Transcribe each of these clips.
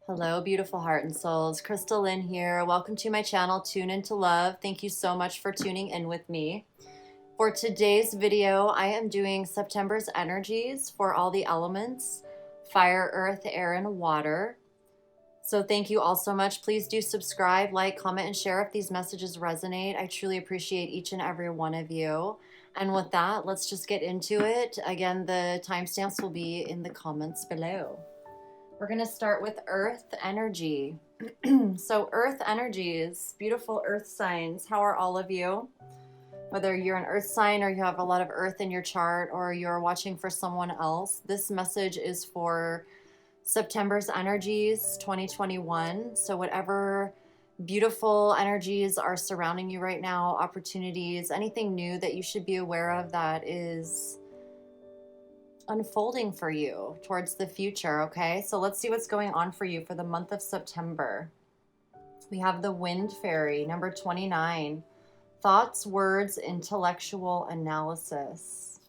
Hello, beautiful heart and souls. Crystal Lynn here. Welcome to my channel, Tune Into Love. Thank you so much for tuning in with me. For today's video, I am doing September's energies for all the elements, fire, earth, air, and water. So thank you all so much. Please do subscribe, like, comment, and share if these messages resonate. I truly appreciate each and every one of you. And with that, let's just get into it. Again, the timestamps will be in the comments below. We're going to start with earth energy. So earth energies, beautiful earth signs. How are all of you? Whether you're an earth sign or you have a lot of earth in your chart or you're watching for someone else, this message is for September's energies 2021. So whatever beautiful energies are surrounding you right now, opportunities, anything new that you should be aware of that is unfolding for you towards the future. Okay, so let's see what's going on for you for the month of September. We have the Wind Fairy, number 29. Thoughts, words, intellectual analysis.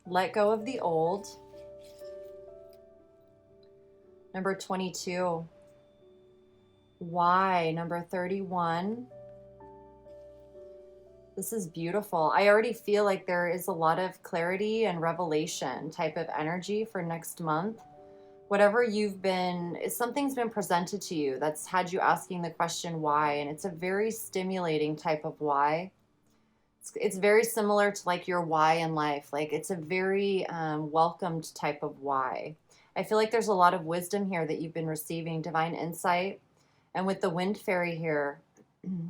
Let go of the old. Number 22. Why, number 31. This is beautiful. I already feel like there is a lot of clarity and revelation type of energy for next month. Whatever you've been, something's been presented to you that's had you asking the question why, and it's a very stimulating type of why. It's very similar to like your why in life. Like it's a very welcomed type of why. I feel like there's a lot of wisdom here that you've been receiving, divine insight. And with the Wind Fairy here,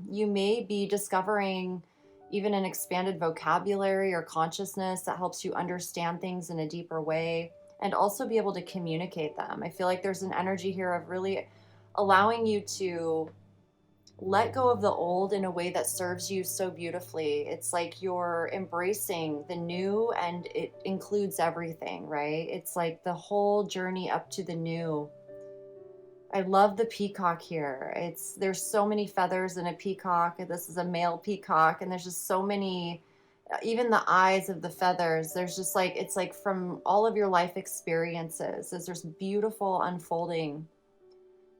you may be discovering even an expanded vocabulary or consciousness that helps you understand things in a deeper way and also be able to communicate them. I feel like there's an energy here of really allowing you to let go of the old in a way that serves you so beautifully. It's like you're embracing the new and it includes everything, right? It's like the whole journey up to the new. I love the peacock here. There's so many feathers in a peacock. This is a male peacock, and there's just so many, even the eyes of the feathers. There's just like, it's like from all of your life experiences. There's beautiful unfolding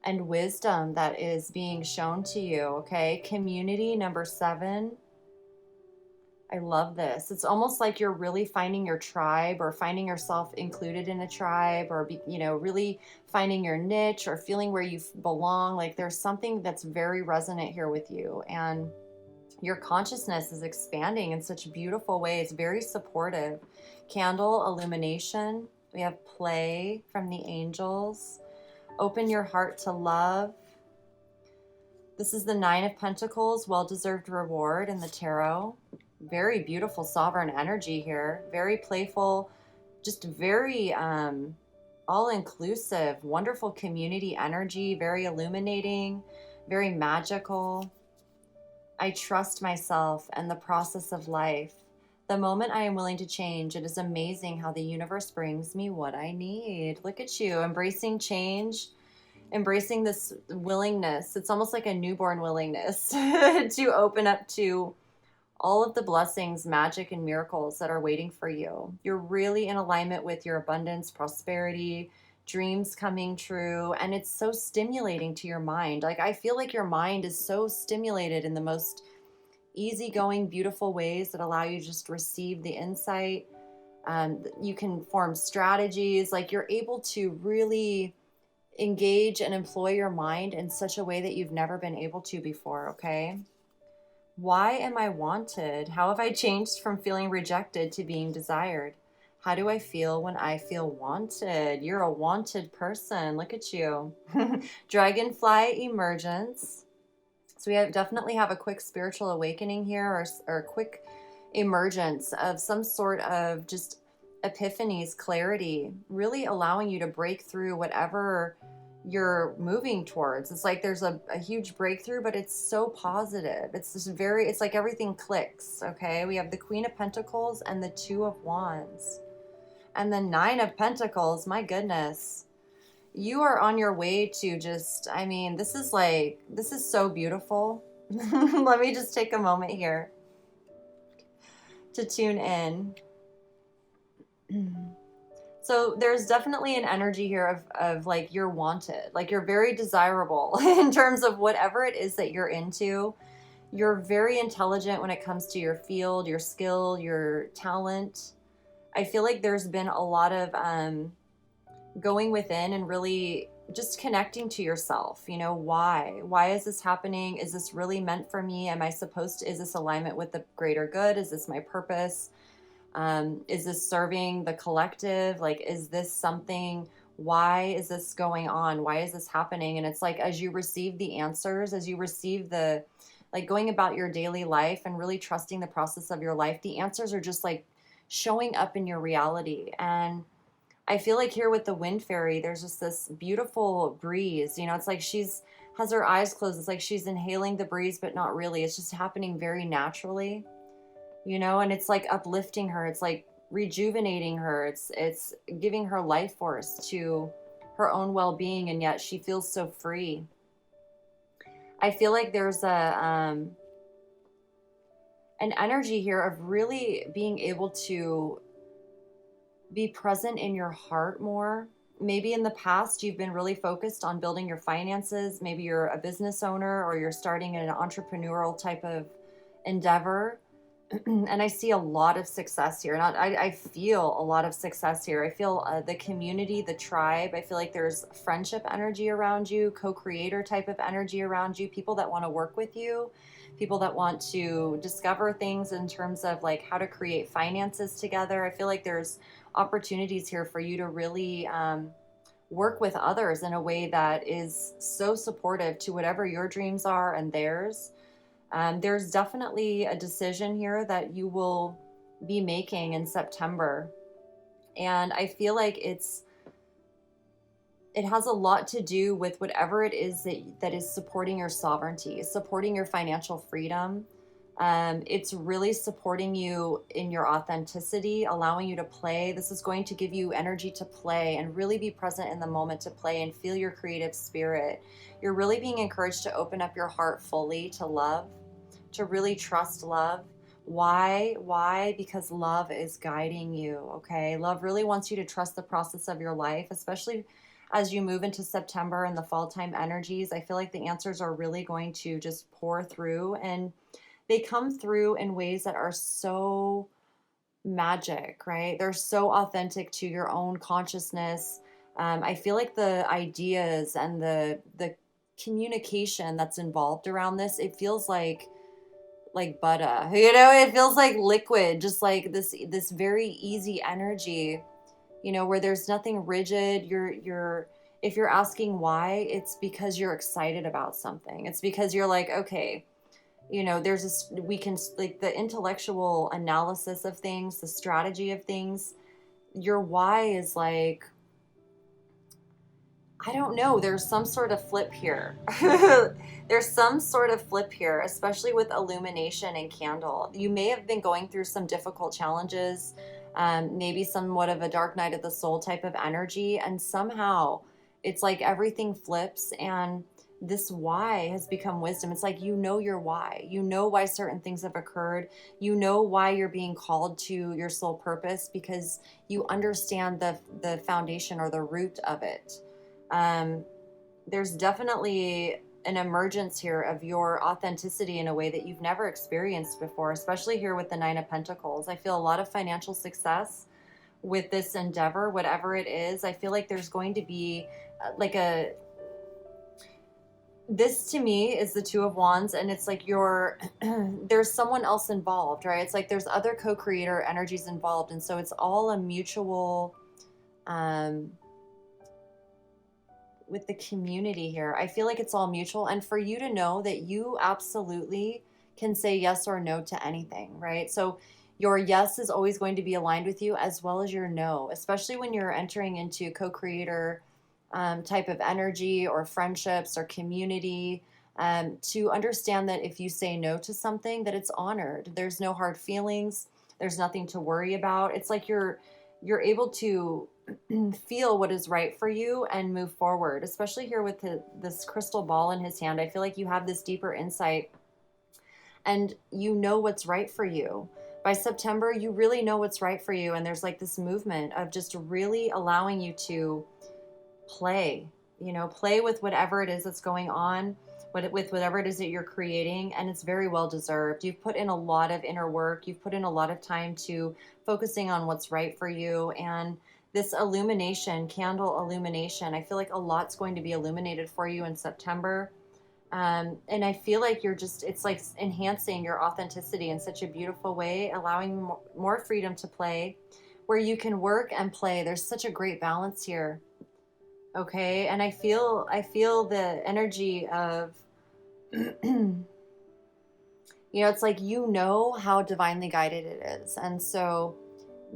and wisdom that is being shown to you, okay? Community, number 7. I love this. It's almost like you're really finding your tribe or finding yourself included in a tribe or, really finding your niche or feeling where you belong. Like there's something that's very resonant here with you. And your consciousness is expanding in such a beautiful way. It's very supportive. Candle, illumination. We have play from the angels. Open your heart to love. This is the 9 of Pentacles, well-deserved reward in the tarot. Very beautiful sovereign energy here. Very playful, just very all-inclusive, wonderful community energy, very illuminating, very magical. I trust myself and the process of life. The moment I am willing to change, it is amazing how the universe brings me what I need. Look at you, embracing change, embracing this willingness. It's almost like a newborn willingness to open up to all of the blessings, magic, and miracles that are waiting for you. You're really in alignment with your abundance, prosperity, dreams coming true, and it's so stimulating to your mind. Like I feel like your mind is so stimulated in the most easygoing, beautiful ways that allow you to just receive the insight. You can form strategies. Like you're able to really engage and employ your mind in such a way that you've never been able to before, okay? Why am I wanted? How have I changed from feeling rejected to being desired? How do I feel when I feel wanted? You're a wanted person. Look at you. Dragonfly emergence. So we definitely have a quick spiritual awakening here or quick emergence of some sort of just epiphanies, clarity, really allowing you to break through whatever you're moving towards. It's like there's a huge breakthrough, but it's so positive. It's like everything clicks, okay? We have the Queen of Pentacles and the 2 of Wands. And the 9 of Pentacles, my goodness. You are on your way to just, this is so beautiful. Let me just take a moment here to tune in. So there's definitely an energy here of like you're wanted, like you're very desirable in terms of whatever it is that you're into. You're very intelligent when it comes to your field, your skill, your talent. I feel like there's been a lot of going within and really just connecting to yourself. You know, why is this happening? Is this really meant for me? Am I supposed to, is this alignment with the greater good? Is this my purpose? Is this serving the collective? Like, is this something, why is this going on? Why is this happening? And it's like, as you receive the answers, as you receive the, like going about your daily life and really trusting the process of your life, the answers are just like showing up in your reality. And I feel like here with the wind fairy, there's just this beautiful breeze. You know, it's like she's has her eyes closed. It's like she's inhaling the breeze, but not really. It's just happening very naturally, you know, and it's like uplifting her. It's like rejuvenating her. It's giving her life force to her own well-being, and yet she feels so free. I feel like there's an energy here of really being able to be present in your heart more. Maybe in the past you've been really focused on building your finances. Maybe you're a business owner or you're starting an entrepreneurial type of endeavor. And I see a lot of success here. Not, I feel a lot of success here. I feel the community, the tribe. I feel like there's friendship energy around you, co-creator type of energy around you, people that want to work with you, people that want to discover things in terms of like how to create finances together. I feel like there's opportunities here for you to really work with others in a way that is so supportive to whatever your dreams are and theirs. There's definitely a decision here that you will be making in September. And I feel like it has a lot to do with whatever it is that is supporting your sovereignty, supporting your financial freedom. It's really supporting you in your authenticity, allowing you to play. This is going to give you energy to play and really be present in the moment to play and feel your creative spirit. You're really being encouraged to open up your heart fully to love, to really trust love. Why? Because love is guiding you, okay? Love really wants you to trust the process of your life, especially as you move into September and the fall time energies. I feel like the answers are really going to just pour through, and they come through in ways that are so magic, right? They're so authentic to your own consciousness. I feel like the ideas and the communication that's involved around this, it feels like butter, you know, it feels like liquid, just like this very easy energy, you know, where there's nothing rigid. You're if you're asking why, it's because you're excited about something. It's because you're like, okay, you know, there's this, we can, like, the intellectual analysis of things, the strategy of things. Your why is like, I don't know, there's some sort of flip here. There's some sort of flip here, especially with illumination and candle. You may have been going through some difficult challenges, maybe somewhat of a dark night of the soul type of energy, and somehow it's like everything flips and this why has become wisdom. It's like, you know, your why. You know why certain things have occurred. You know why you're being called to your soul purpose, because you understand the foundation or the root of it. There's definitely an emergence here of your authenticity in a way that you've never experienced before, especially here with the Nine of Pentacles. I feel a lot of financial success with this endeavor, whatever it is. I feel like there's going to be this to me is the Two of Wands, and it's like there's someone else involved, right? It's like there's other co-creator energies involved, and so it's all a mutual, with the community here, I feel like it's all mutual. And for you to know that you absolutely can say yes or no to anything, right? So your yes is always going to be aligned with you, as well as your no, especially when you're entering into co-creator type of energy or friendships or community, to understand that if you say no to something, that it's honored. There's no hard feelings. There's nothing to worry about. It's like you're able to feel what is right for you and move forward, especially here with this crystal ball in his hand. I feel like you have this deeper insight and you know what's right for you. By September, you really know what's right for you. And there's like this movement of just really allowing you to play, play with whatever it is that's going on, with whatever it is that you're creating. And it's very well deserved. You've put in a lot of inner work. You've put in a lot of time to focusing on what's right for you. And this illumination, candle illumination, I feel like a lot's going to be illuminated for you in September. And I feel like it's like enhancing your authenticity in such a beautiful way, allowing more freedom to play, where you can work and play. There's such a great balance here. Okay. And I feel the energy of, it's like, how divinely guided it is. And so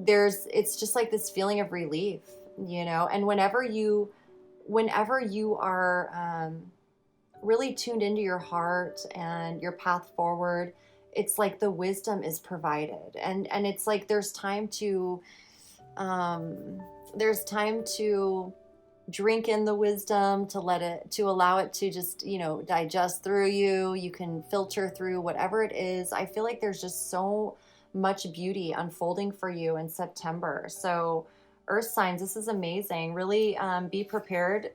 it's just like this feeling of relief, and whenever you are, really tuned into your heart and your path forward, it's like the wisdom is provided, and it's like there's time to drink in the wisdom, to allow it to just digest through you. You can filter through whatever it is. I feel like there's just so much beauty unfolding for you in September. So earth signs, this is amazing. Really be prepared.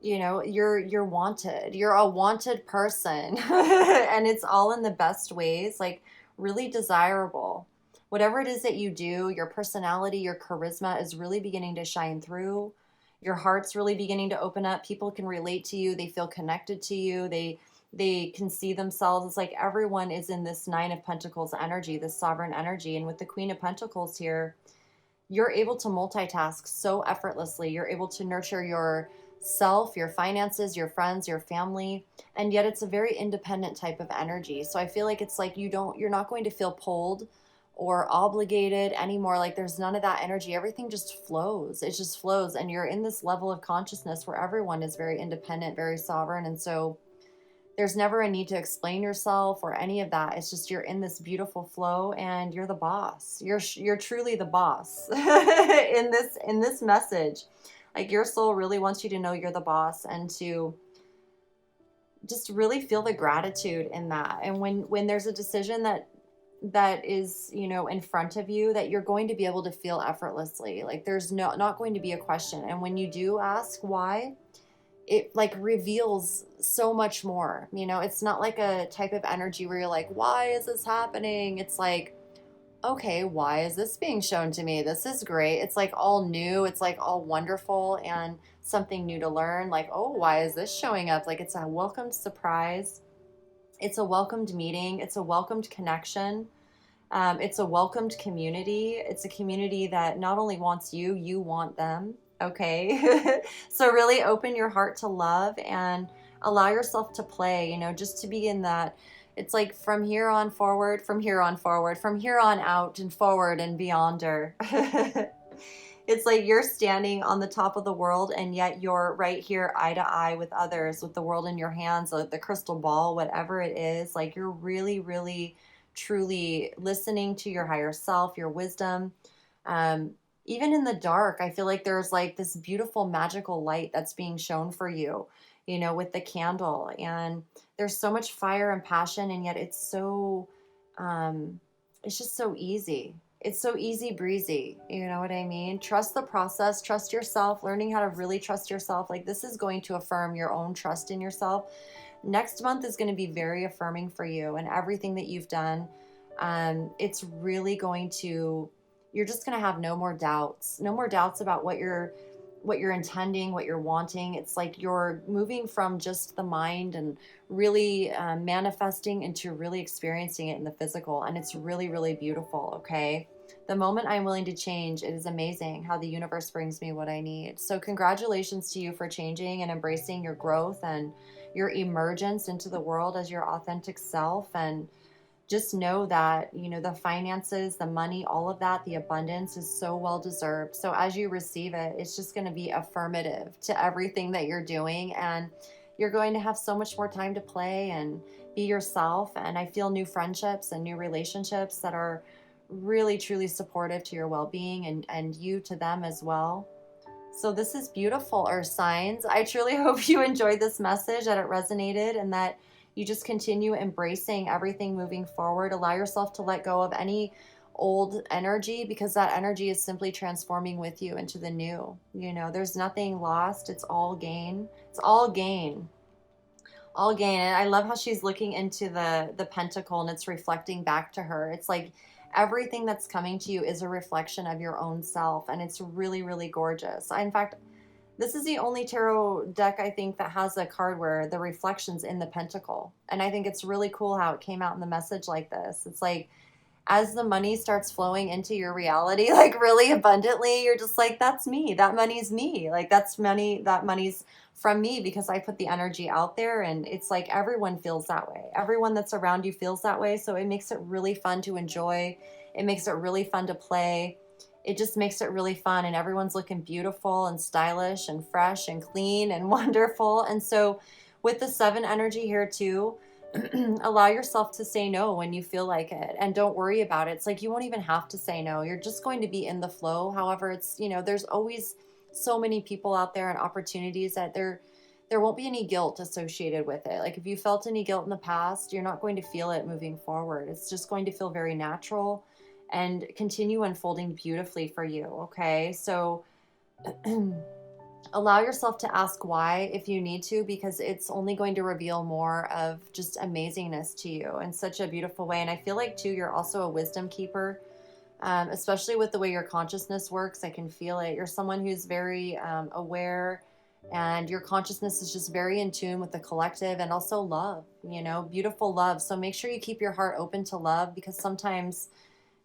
You're wanted. You're a wanted person. And it's all in the best ways, like really desirable. Whatever it is that you do, your personality, your charisma is really beginning to shine through. Your heart's really beginning to open up. People can relate to you. They feel connected to you. They can see themselves. It's like everyone is in this Nine of Pentacles energy, this sovereign energy. And with the Queen of Pentacles here, you're able to multitask so effortlessly. You're able to nurture yourself, your finances, your friends, your family, and yet it's a very independent type of energy. So I feel like it's like you're not going to feel pulled or obligated anymore. Like there's none of that energy. Everything just flows. It just flows, and you're in this level of consciousness where everyone is very independent, very sovereign, and so there's never a need to explain yourself or any of that. It's just you're in this beautiful flow, and you're the boss. You're truly the boss in this message. Like your soul really wants you to know you're the boss, and to just really feel the gratitude in that. And when there's a decision that is, in front of you, that you're going to be able to feel effortlessly. Like there's not going to be a question. And when you do ask why, it like reveals so much more. It's not like a type of energy where you're like, why is this happening? It's like, okay, why is this being shown to me? This is great. It's like all new. It's like all wonderful and something new to learn. Like, oh, why is this showing up? Like it's a welcomed surprise. It's a welcomed meeting. It's a welcomed connection. It's a welcomed community. It's a community that not only wants you, you want them. Okay. So really open your heart to love and allow yourself to play, just to be in that. It's like from here on forward, from here on forward, from here on out and forward and beyonder. It's like you're standing on the top of the world, and yet you're right here eye to eye with others, with the world in your hands, like the crystal ball, whatever it is. Like you're really, really, truly listening to your higher self, your wisdom. Even in the dark, I feel like there's like this beautiful magical light that's being shown for you, with the candle. And there's so much fire and passion, and yet it's so, it's just so easy. It's so easy breezy. You know what I mean? Trust the process, trust yourself, learning how to really trust yourself. Like this is going to affirm your own trust in yourself. Next month is going to be very affirming for you and everything that you've done. It's really going to, you're just going to have no more doubts about what you're intending, what you're wanting. It's like you're moving from just the mind and really manifesting into really experiencing it in the physical. And it's really, really beautiful. Okay. The moment I'm willing to change, it is amazing how the universe brings me what I need. So congratulations to you for changing and embracing your growth and your emergence into the world as your authentic self. And just know that, the finances, the money, all of that, the abundance is so well deserved. So as you receive it, it's just going to be affirmative to everything that you're doing. And you're going to have so much more time to play and be yourself. And I feel new friendships and new relationships that are really, truly supportive to your well-being and you to them as well. So this is beautiful, Earth signs. I truly hope you enjoyed this message, that it resonated, and that you just continue embracing everything moving forward. Allow yourself to let go of any old energy, because that energy is simply transforming with you into the new. You know, there's nothing lost. It's all gain. It's all gain. All gain. And I love how she's looking into the pentacle and it's reflecting back to her. It's like everything that's coming to you is a reflection of your own self, and it's really, really gorgeous. In fact, this is the only tarot deck I think that has a card where the reflection's in the pentacle. And I think it's really cool how it came out in the message like this. It's like, as the money starts flowing into your reality, like really abundantly, you're just like, that's me. That money's me. Like, that's money. That money's from me because I put the energy out there. And it's like everyone feels that way. Everyone that's around you feels that way. So it makes it really fun to enjoy. It makes it really fun to play. It just makes it really fun. And everyone's looking beautiful and stylish and fresh and clean and wonderful. And so with the 7 energy here too, allow yourself to say no when you feel like it, and don't worry about it. It's like you won't even have to say no. You're just going to be in the flow. However, it's, you know, there's always so many people out there and opportunities that there won't be any guilt associated with it. Like if you felt any guilt in the past, you're not going to feel it moving forward. It's just going to feel very natural and continue unfolding beautifully for you. Okay. So allow yourself to ask why if you need to, because it's only going to reveal more of just amazingness to you in such a beautiful way. And I feel like too, you're also a wisdom keeper, especially with the way your consciousness works. I can feel it. You're someone who's very aware, and your consciousness is just very in tune with the collective and also love, you know, beautiful love. So make sure you keep your heart open to love, because sometimes,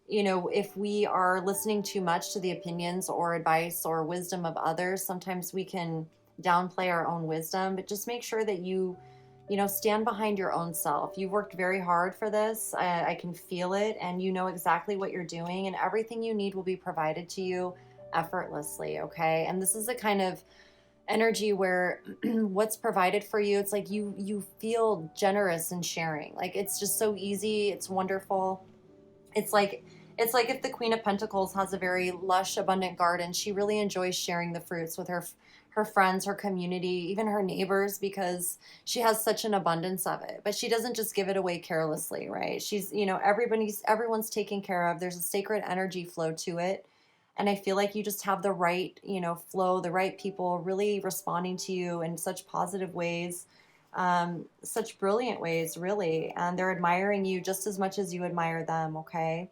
you know, if we are listening too much to the opinions or advice or wisdom of others, sometimes we can downplay our own wisdom. But just make sure that you know, stand behind your own self. You've worked very hard for this. I can feel it, and you know exactly what you're doing, and everything you need will be provided to you effortlessly. Okay. And this is the kind of energy where what's provided for you, it's like you feel generous in sharing. Like it's just so easy. It's wonderful. It's like if the Queen of Pentacles has a very lush, abundant garden, she really enjoys sharing the fruits with her friends, her community, even her neighbors, because she has such an abundance of it. But she doesn't just give it away carelessly, right? She's, you know, everyone's taken care of. There's a sacred energy flow to it. And I feel like you just have the right, you know, flow, the right people really responding to you in such positive ways, such brilliant ways, really. And they're admiring you just as much as you admire them, okay?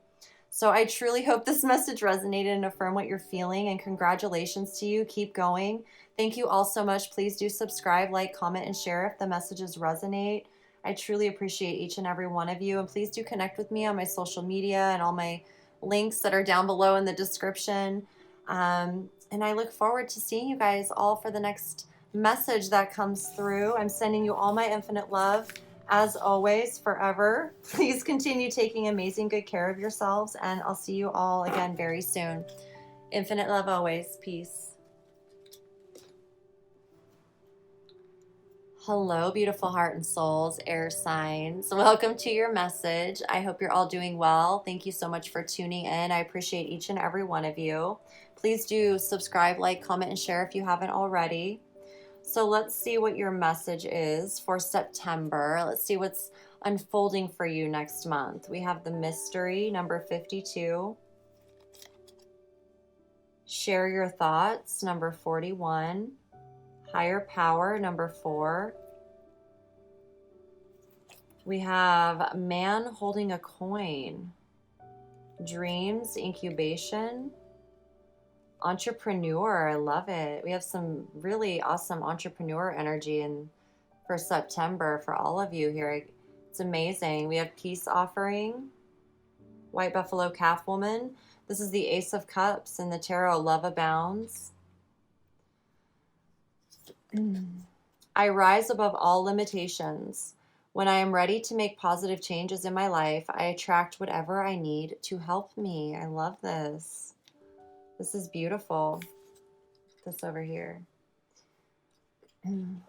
So I truly hope this message resonated and affirmed what you're feeling, and congratulations to you. Keep going. Thank you all so much. Please do subscribe, like, comment, and share if the messages resonate. I truly appreciate each and every one of you. And please do connect with me on my social media and all my links that are down below in the description. And I look forward to seeing you guys all for the next message that comes through. I'm sending you all my infinite love. As always, forever. Please continue taking amazing good care of yourselves, and I'll see you all again very soon. Infinite love always. Peace. Hello, beautiful heart and souls, air signs. Welcome to your message. I hope you're all doing well. Thank you so much for tuning in. I appreciate each and every one of you. Please do subscribe, like, comment, and share if you haven't already. So let's see what your message is for September. Let's see what's unfolding for you next month. We have the mystery, number 52. Share your thoughts, number 41. Higher power, number 4. We have man holding a coin. Dreams, incubation. Entrepreneur, I love it. We have some really awesome entrepreneur energy for September for all of you here. It's amazing. We have peace offering, white buffalo calf woman. This is the Ace of Cups in the tarot. Love abounds. I rise above all limitations. When I am ready to make positive changes in my life, I attract whatever I need to help me. I love this. This is beautiful. This over here.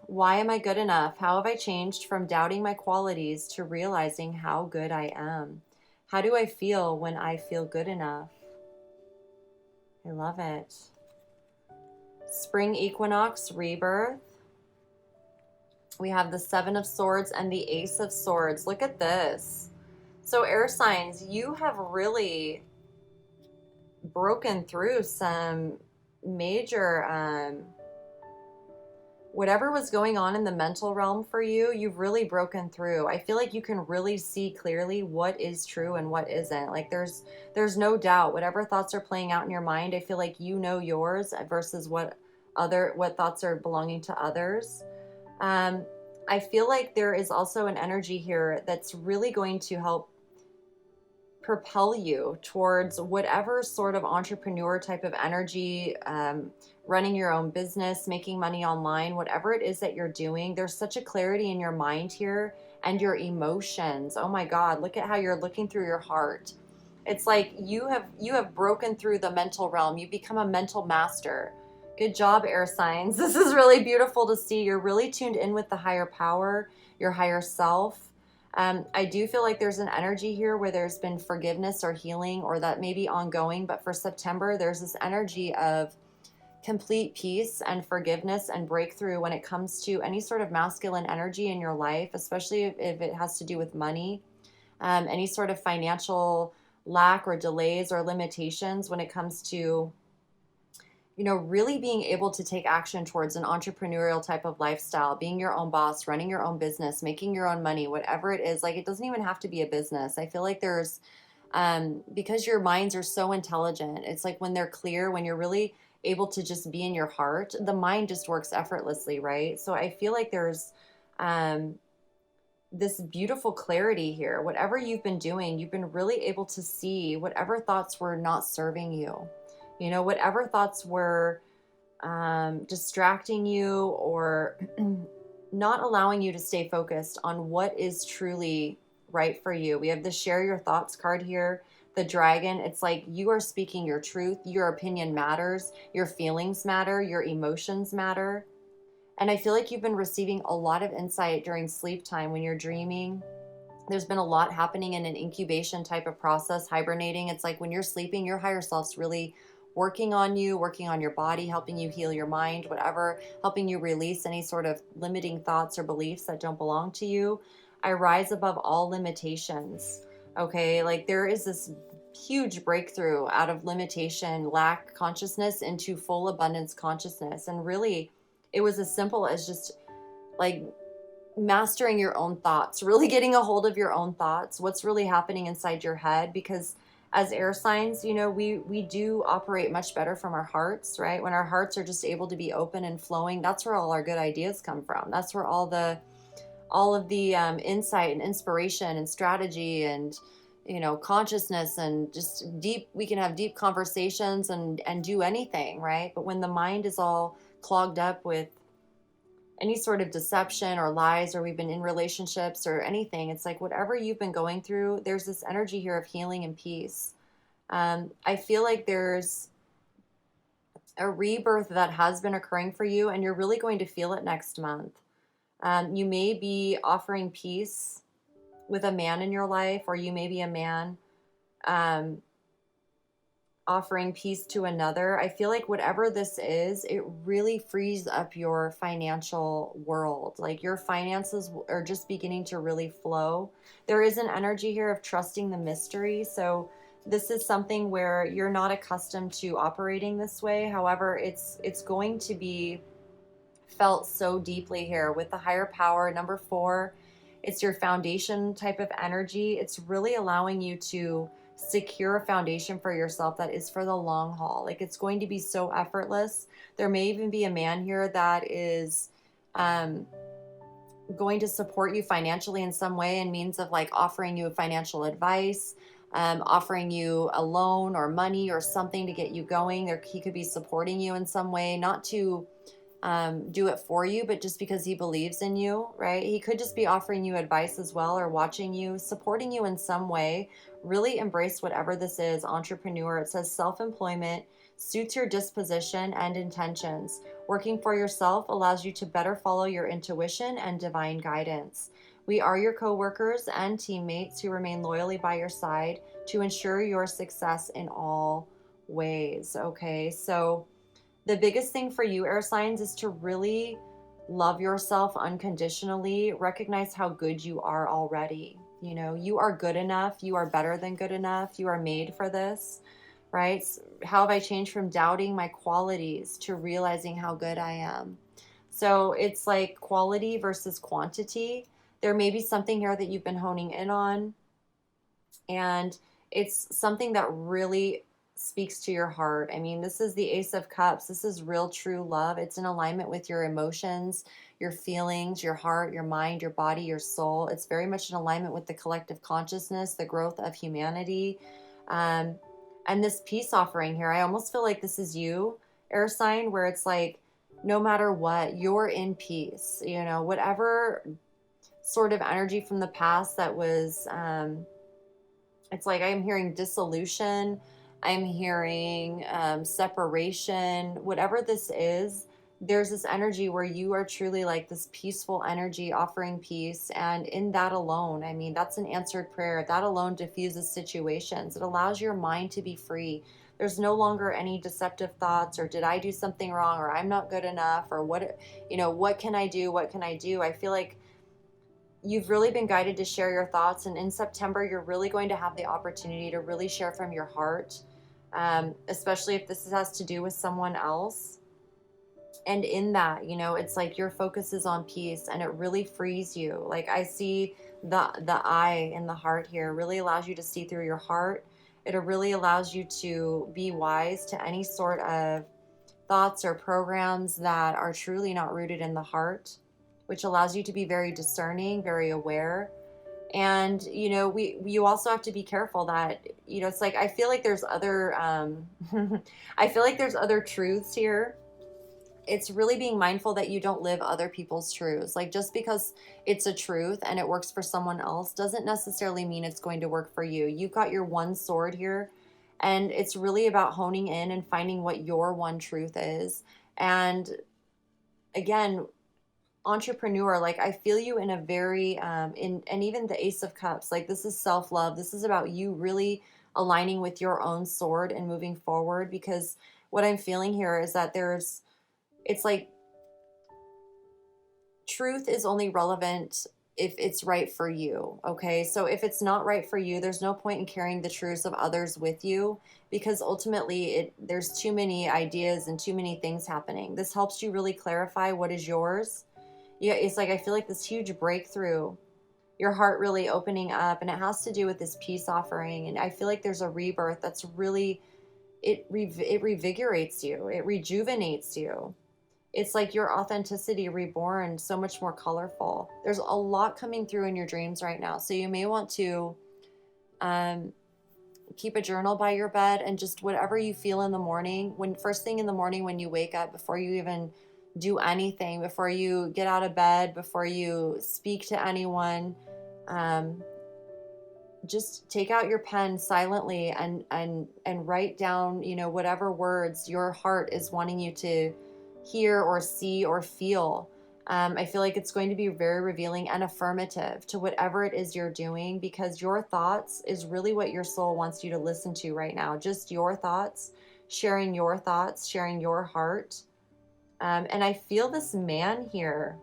Why am I good enough? How have I changed from doubting my qualities to realizing how good I am? How do I feel when I feel good enough? I love it. Spring equinox, rebirth. We have the 7 of Swords and the Ace of Swords. Look at this. So air signs, you have really broken through some major whatever was going on in the mental realm for you. You've really broken through. I feel like you can really see clearly what is true and what isn't. Like there's no doubt. Whatever thoughts are playing out in your mind, I feel like you know yours versus what thoughts are belonging to others. Um, I feel like there is also an energy here that's really going to help propel you towards whatever sort of entrepreneur type of energy, running your own business, making money online, whatever it is that you're doing. There's such a clarity in your mind here and your emotions. Oh my God, look at how you're looking through your heart. It's like you have broken through the mental realm. You've become a mental master. Good job, air signs. This is really beautiful to see. You're really tuned in with the higher power, your higher self. I do feel like there's an energy here where there's been forgiveness or healing, or that may be ongoing. But for September, there's this energy of complete peace and forgiveness and breakthrough when it comes to any sort of masculine energy in your life, especially if it has to do with money, any sort of financial lack or delays or limitations when it comes to really being able to take action towards an entrepreneurial type of lifestyle, being your own boss, running your own business, making your own money, whatever it is. Like, it doesn't even have to be a business. I feel like because your minds are so intelligent, it's like when they're clear, when you're really able to just be in your heart, the mind just works effortlessly, right? So I feel like there's this beautiful clarity here. Whatever you've been doing, you've been really able to see whatever thoughts were not serving you. Whatever thoughts were distracting you or not allowing you to stay focused on what is truly right for you. We have the share your thoughts card here, the dragon. It's like you are speaking your truth. Your opinion matters. Your feelings matter. Your emotions matter. And I feel like you've been receiving a lot of insight during sleep time when you're dreaming. There's been a lot happening in an incubation type of process, hibernating. It's like when you're sleeping, your higher self's really working on you, working on your body, helping you heal your mind, whatever, helping you release any sort of limiting thoughts or beliefs that don't belong to you. I rise above all limitations. Okay, like there is this huge breakthrough out of limitation, lack consciousness into full abundance consciousness. And really, it was as simple as just like mastering your own thoughts, really getting a hold of your own thoughts, what's really happening inside your head. Because as air signs, we do operate much better from our hearts, right? When our hearts are just able to be open and flowing, that's where all our good ideas come from. That's where all of the insight and inspiration and strategy and consciousness and just we can have deep conversations and do anything, right? But when the mind is all clogged up with any sort of deception or lies, or we've been in relationships or anything, it's like whatever you've been going through, there's this energy here of healing and peace. I feel like there's a rebirth that has been occurring for you, and you're really going to feel it next month. You may be offering peace with a man in your life, or you may be a man offering peace to another. I feel like whatever this is, it really frees up your financial world. Like your finances are just beginning to really flow. There is an energy here of trusting the mystery. So this is something where you're not accustomed to operating this way. However, it's going to be felt so deeply here with the higher power. Number 4, it's your foundation type of energy. It's really allowing you to secure a foundation for yourself that is for the long haul. Like it's going to be so effortless. There may even be a man here that is going to support you financially in some way, in means of like offering you financial advice, offering you a loan or money or something to get you going. He could be supporting you in some way, not to do it for you, but just because he believes in you, right? He could just be offering you advice as well, or watching you, supporting you in some way. Really embrace whatever this is, entrepreneur. It says self-employment suits your disposition and intentions. Working for yourself allows you to better follow your intuition and divine guidance. We are your co-workers and teammates who remain loyally by your side to ensure your success in all ways. Okay, so the biggest thing for you, air signs, is to really love yourself unconditionally. Recognize how good you are already. You are good enough. You are better than good enough. You are made for this. right? How have I changed from doubting my qualities to realizing how good I am? So it's like quality versus quantity. There may be something here that you've been honing in on, and it's something that really speaks to your heart. I mean, this is the Ace of Cups. This is real, true love. It's in alignment with your emotions, your feelings, your heart, your mind, your body, your soul. It's very much in alignment with the collective consciousness, the growth of humanity. Um, and this peace offering here, I almost feel like this is you, air sign, where it's like, no matter what, you're in peace. You know, whatever sort of energy from the past that was, it's like I'm hearing dissolution, I'm hearing separation, whatever this is. There's this energy where you are truly like this peaceful energy offering peace. And in that alone, I mean, that's an answered prayer. That alone diffuses situations. It allows your mind to be free. There's no longer any deceptive thoughts, or did I do something wrong, or I'm not good enough, or what, what can I do? What can I do? I feel like you've really been guided to share your thoughts. And in September, you're really going to have the opportunity to really share from your heart, especially if this has to do with someone else. And in that, it's like your focus is on peace, and it really frees you. Like I see the eye in the heart here really allows you to see through your heart. It really allows you to be wise to any sort of thoughts or programs that are truly not rooted in the heart, which allows you to be very discerning, very aware. And you also have to be careful that it's like I feel like there's other I feel like there's other truths here. It's really being mindful that you don't live other people's truths. Like, just because it's a truth and it works for someone else doesn't necessarily mean it's going to work for you. You've got your one sword here, and it's really about honing in and finding what your one truth is. And again, entrepreneur, like I feel you in a very and even the Ace of Cups, like this is self-love. This is about you really aligning with your own sword and moving forward, because what I'm feeling here is that it's like truth is only relevant if it's right for you. Okay, so if it's not right for you, there's no point in carrying the truths of others with you, because ultimately there's too many ideas and too many things happening. This helps you really clarify what is yours. Yeah, it's like I feel like this huge breakthrough, your heart really opening up, and it has to do with this peace offering. And I feel like there's a rebirth that's really, it revigorates you, it rejuvenates you. It's like your authenticity reborn, so much more colorful. There's a lot coming through in your dreams right now, so you may want to keep a journal by your bed, and just whatever you feel in the morning, when first thing in the morning when you wake up, before you even do anything, before you get out of bed, before you speak to anyone, just take out your pen silently and write down, whatever words your heart is wanting you to hear or see or feel. I feel like it's going to be very revealing and affirmative to whatever it is you're doing, because your thoughts is really what your soul wants you to listen to right now. Just your thoughts, sharing your thoughts, sharing your heart. And I feel this man here,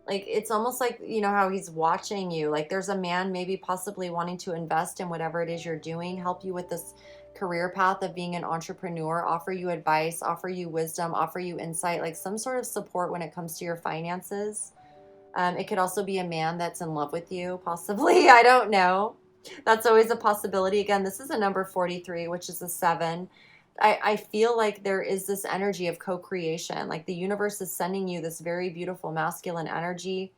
like it's almost like, how he's watching you. Like there's a man maybe possibly wanting to invest in whatever it is you're doing, help you with this career path of being an entrepreneur, offer you advice, offer you wisdom, offer you insight, like some sort of support when it comes to your finances. It could also be a man that's in love with you, possibly. I don't know. That's always a possibility. Again, this is a number 43, which is a 7. I feel like there is this energy of co-creation. Like the universe is sending you this very beautiful masculine energy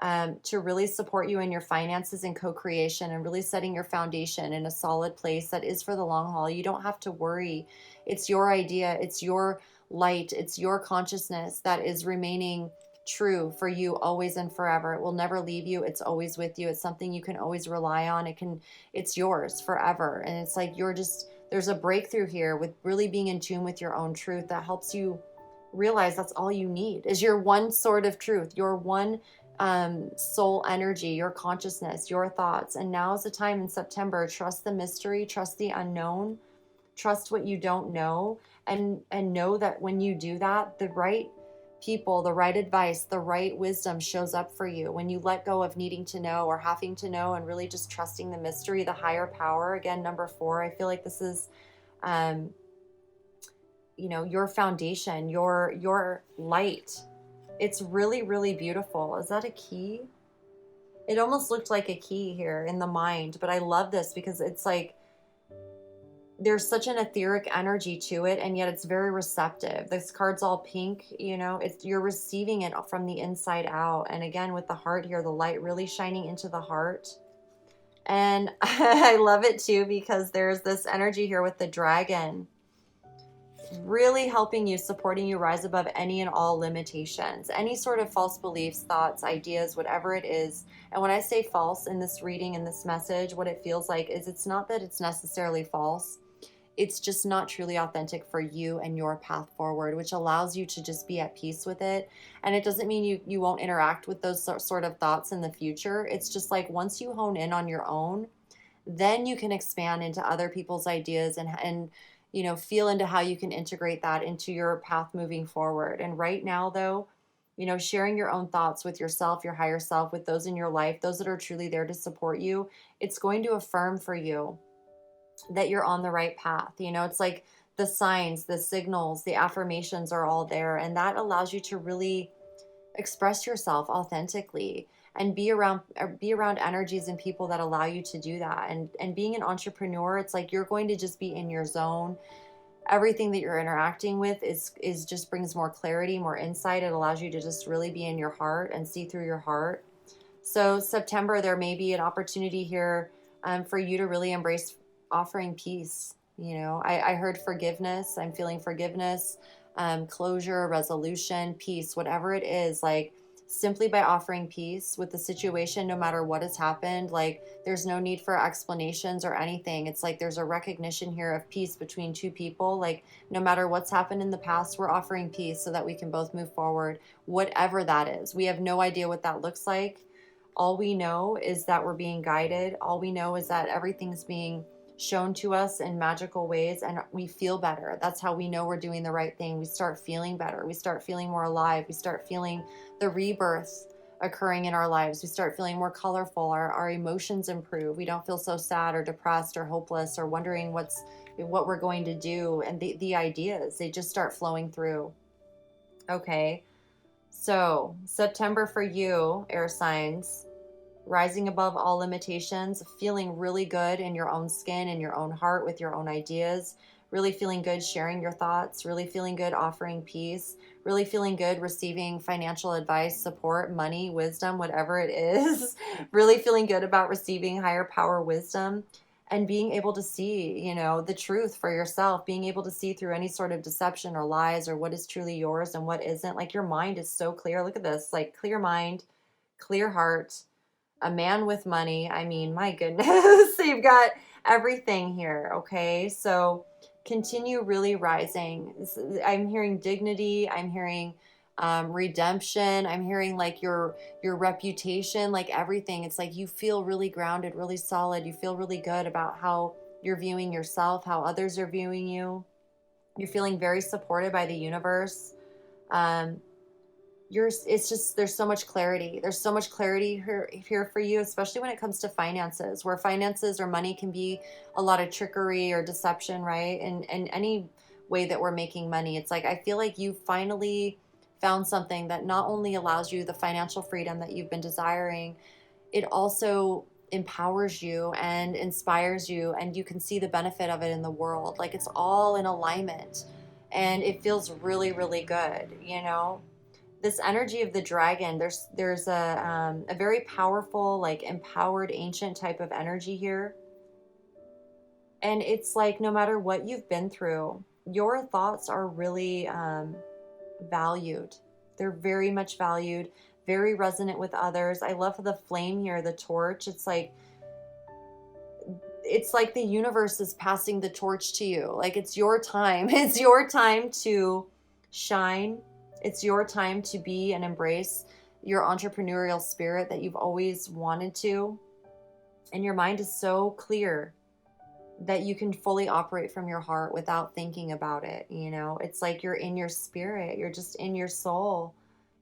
to really support you in your finances and co-creation, and really setting your foundation in a solid place that is for the long haul. You don't have to worry. It's your idea. It's your light. It's your consciousness that is remaining true for you always and forever. It will never leave you. It's always with you. It's something you can always rely on. It's yours forever. And it's like there's a breakthrough here with really being in tune with your own truth that helps you realize that's all you need is your one sort of truth, your one soul energy, your consciousness, your thoughts. And now is the time in September. Trust the mystery, trust the unknown, trust what you don't know, and know that when you do that, the right people, the right advice, the right wisdom shows up for you when you let go of needing to know or having to know and really just trusting the mystery, the higher power. Again, number 4, I feel like this is, um, your foundation, your light. It's really, really beautiful. Is that a key? It almost looked like a key here in the mind, but I love this because it's like there's such an etheric energy to it, and yet it's very receptive. This card's all pink, you're receiving it from the inside out. And again, with the heart here, the light really shining into the heart. And I love it too because there's this energy here with the dragon really helping you, supporting you rise above any and all limitations, any sort of false beliefs, thoughts, ideas, whatever it is. And when I say false in this reading, in this message, what it feels like is it's not that it's necessarily false. It's just not truly authentic for you and your path forward, which allows you to just be at peace with it. And it doesn't mean you won't interact with those sort of thoughts in the future. It's just like once you hone in on your own, then you can expand into other people's ideas and feel into how you can integrate that into your path moving forward. And right now, though, sharing your own thoughts with yourself, your higher self, with those in your life, those that are truly there to support you, it's going to affirm for you that you're on the right path. It's like the signs, the signals, the affirmations are all there. And that allows you to really express yourself authentically and be around energies and people that allow you to do that. And being an entrepreneur, it's like you're going to just be in your zone. Everything that you're interacting with is just brings more clarity, more insight. It allows you to just really be in your heart and see through your heart. So September, there may be an opportunity here for you to really embrace offering peace. I heard forgiveness. I'm feeling forgiveness, closure, resolution, peace, whatever it is, like simply by offering peace with the situation, no matter what has happened. Like there's no need for explanations or anything. It's like there's a recognition here of peace between two people. Like no matter what's happened in the past, we're offering peace so that we can both move forward, whatever that is. We have no idea what that looks like. All we know is that we're being guided. All we know is that everything's being shown to us in magical ways, and we feel better. That's how we know we're doing the right thing. We start feeling better. We start feeling more alive. We start feeling the rebirth occurring in our lives. We start feeling more colorful. Our emotions improve. We don't feel so sad or depressed or hopeless or wondering what we're going to do. And the ideas, they just start flowing through. Okay, so September for you, air signs, rising above all limitations, feeling really good in your own skin, in your own heart, with your own ideas, really feeling good sharing your thoughts, really feeling good offering peace, really feeling good receiving financial advice, support, money, wisdom, whatever it is, really feeling good about receiving higher power wisdom and being able to see, the truth for yourself, being able to see through any sort of deception or lies or what is truly yours and what isn't. Like your mind is so clear. Look at this, like clear mind, clear heart, a man with money. I mean, my goodness, you've got everything here. Okay. So continue really rising. I'm hearing dignity. I'm hearing redemption. I'm hearing like your reputation, like everything. It's like you feel really grounded, really solid. You feel really good about how you're viewing yourself, how others are viewing you. You're feeling very supported by the universe. It's just, there's so much clarity. There's so much clarity here for you, especially when it comes to finances, where finances or money can be a lot of trickery or deception, right? And any way that we're making money, it's like, I feel like you finally found something that not only allows you the financial freedom that you've been desiring, it also empowers you and inspires you, and you can see the benefit of it in the world. Like it's all in alignment and it feels really, really good, This energy of the dragon, there's a very powerful, like empowered ancient type of energy here. And it's like, no matter what you've been through, your thoughts are really valued. They're very much valued, very resonant with others. I love the flame here, the torch. It's like the universe is passing the torch to you. Like it's your time. It's your time to shine. It's your time to be and embrace your entrepreneurial spirit that you've always wanted to. And your mind is so clear. that you can fully operate from your heart without thinking about it. You know, it's like you're in your spirit, you're just in your soul.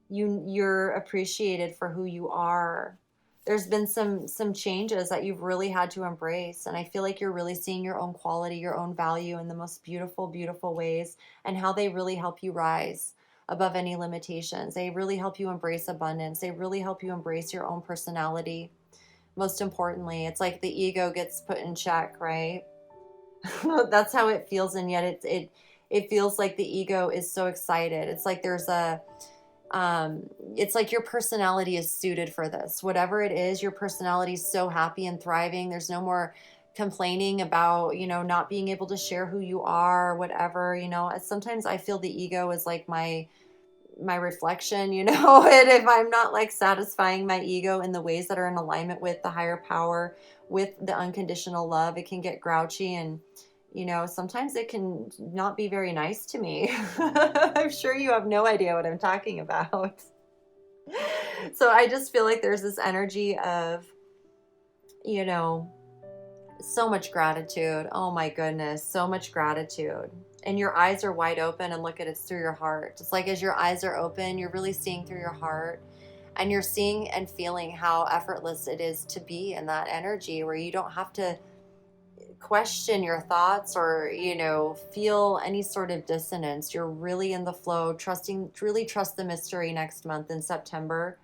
You're appreciated for who you are. There's been some changes that you've really had to embrace, and I feel like you're really seeing your own quality, your own value in the most beautiful ways, and how they really help you rise above any limitations. They really help you embrace abundance. They really help you embrace your own personality. Most importantly, it's like the ego gets put in check, right? That's how it feels, and yet it feels like the ego is so excited. It's like there's a it's like your personality is suited for this. Whatever it is, your personality is so happy and thriving. There's no more complaining about, you know, not being able to share who you are, whatever, you know. Sometimes I feel the ego is like my reflection, you know, and if I'm not like satisfying my ego in the ways that are in alignment with the higher power, with the unconditional love, it can get grouchy, and you know, sometimes it can not be very nice to me. I'm sure you have no idea what I'm talking about. So I just feel like there's this energy of, you know, so much gratitude. Oh my goodness, so much gratitude. And your eyes are wide open, and look at it through your heart. Just like as your eyes are open, you're really seeing through your heart, and you're seeing and feeling how effortless it is to be in that energy where you don't have to question your thoughts or, you know, feel any sort of dissonance. You're really in the flow, trusting, really trust the mystery next month in September.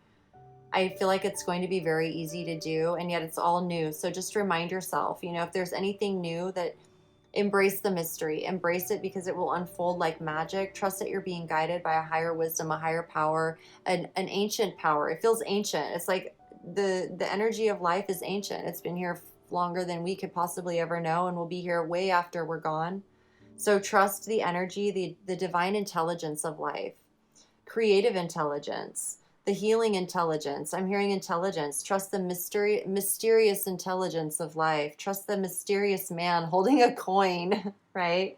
I feel like it's going to be very easy to do, and yet it's all new. So just remind yourself, you know, if there's anything new, that embrace the mystery, embrace it, because it will unfold like magic. Trust that you're being guided by a higher wisdom, a higher power, an ancient power. It feels ancient. It's like the energy of life is ancient. It's been here longer than we could possibly ever know, and will be here way after we're gone. So trust the energy, the divine intelligence of life, creative intelligence, the healing intelligence. I'm hearing intelligence. Trust the mysterious intelligence of life. Trust the mysterious man holding a coin, right?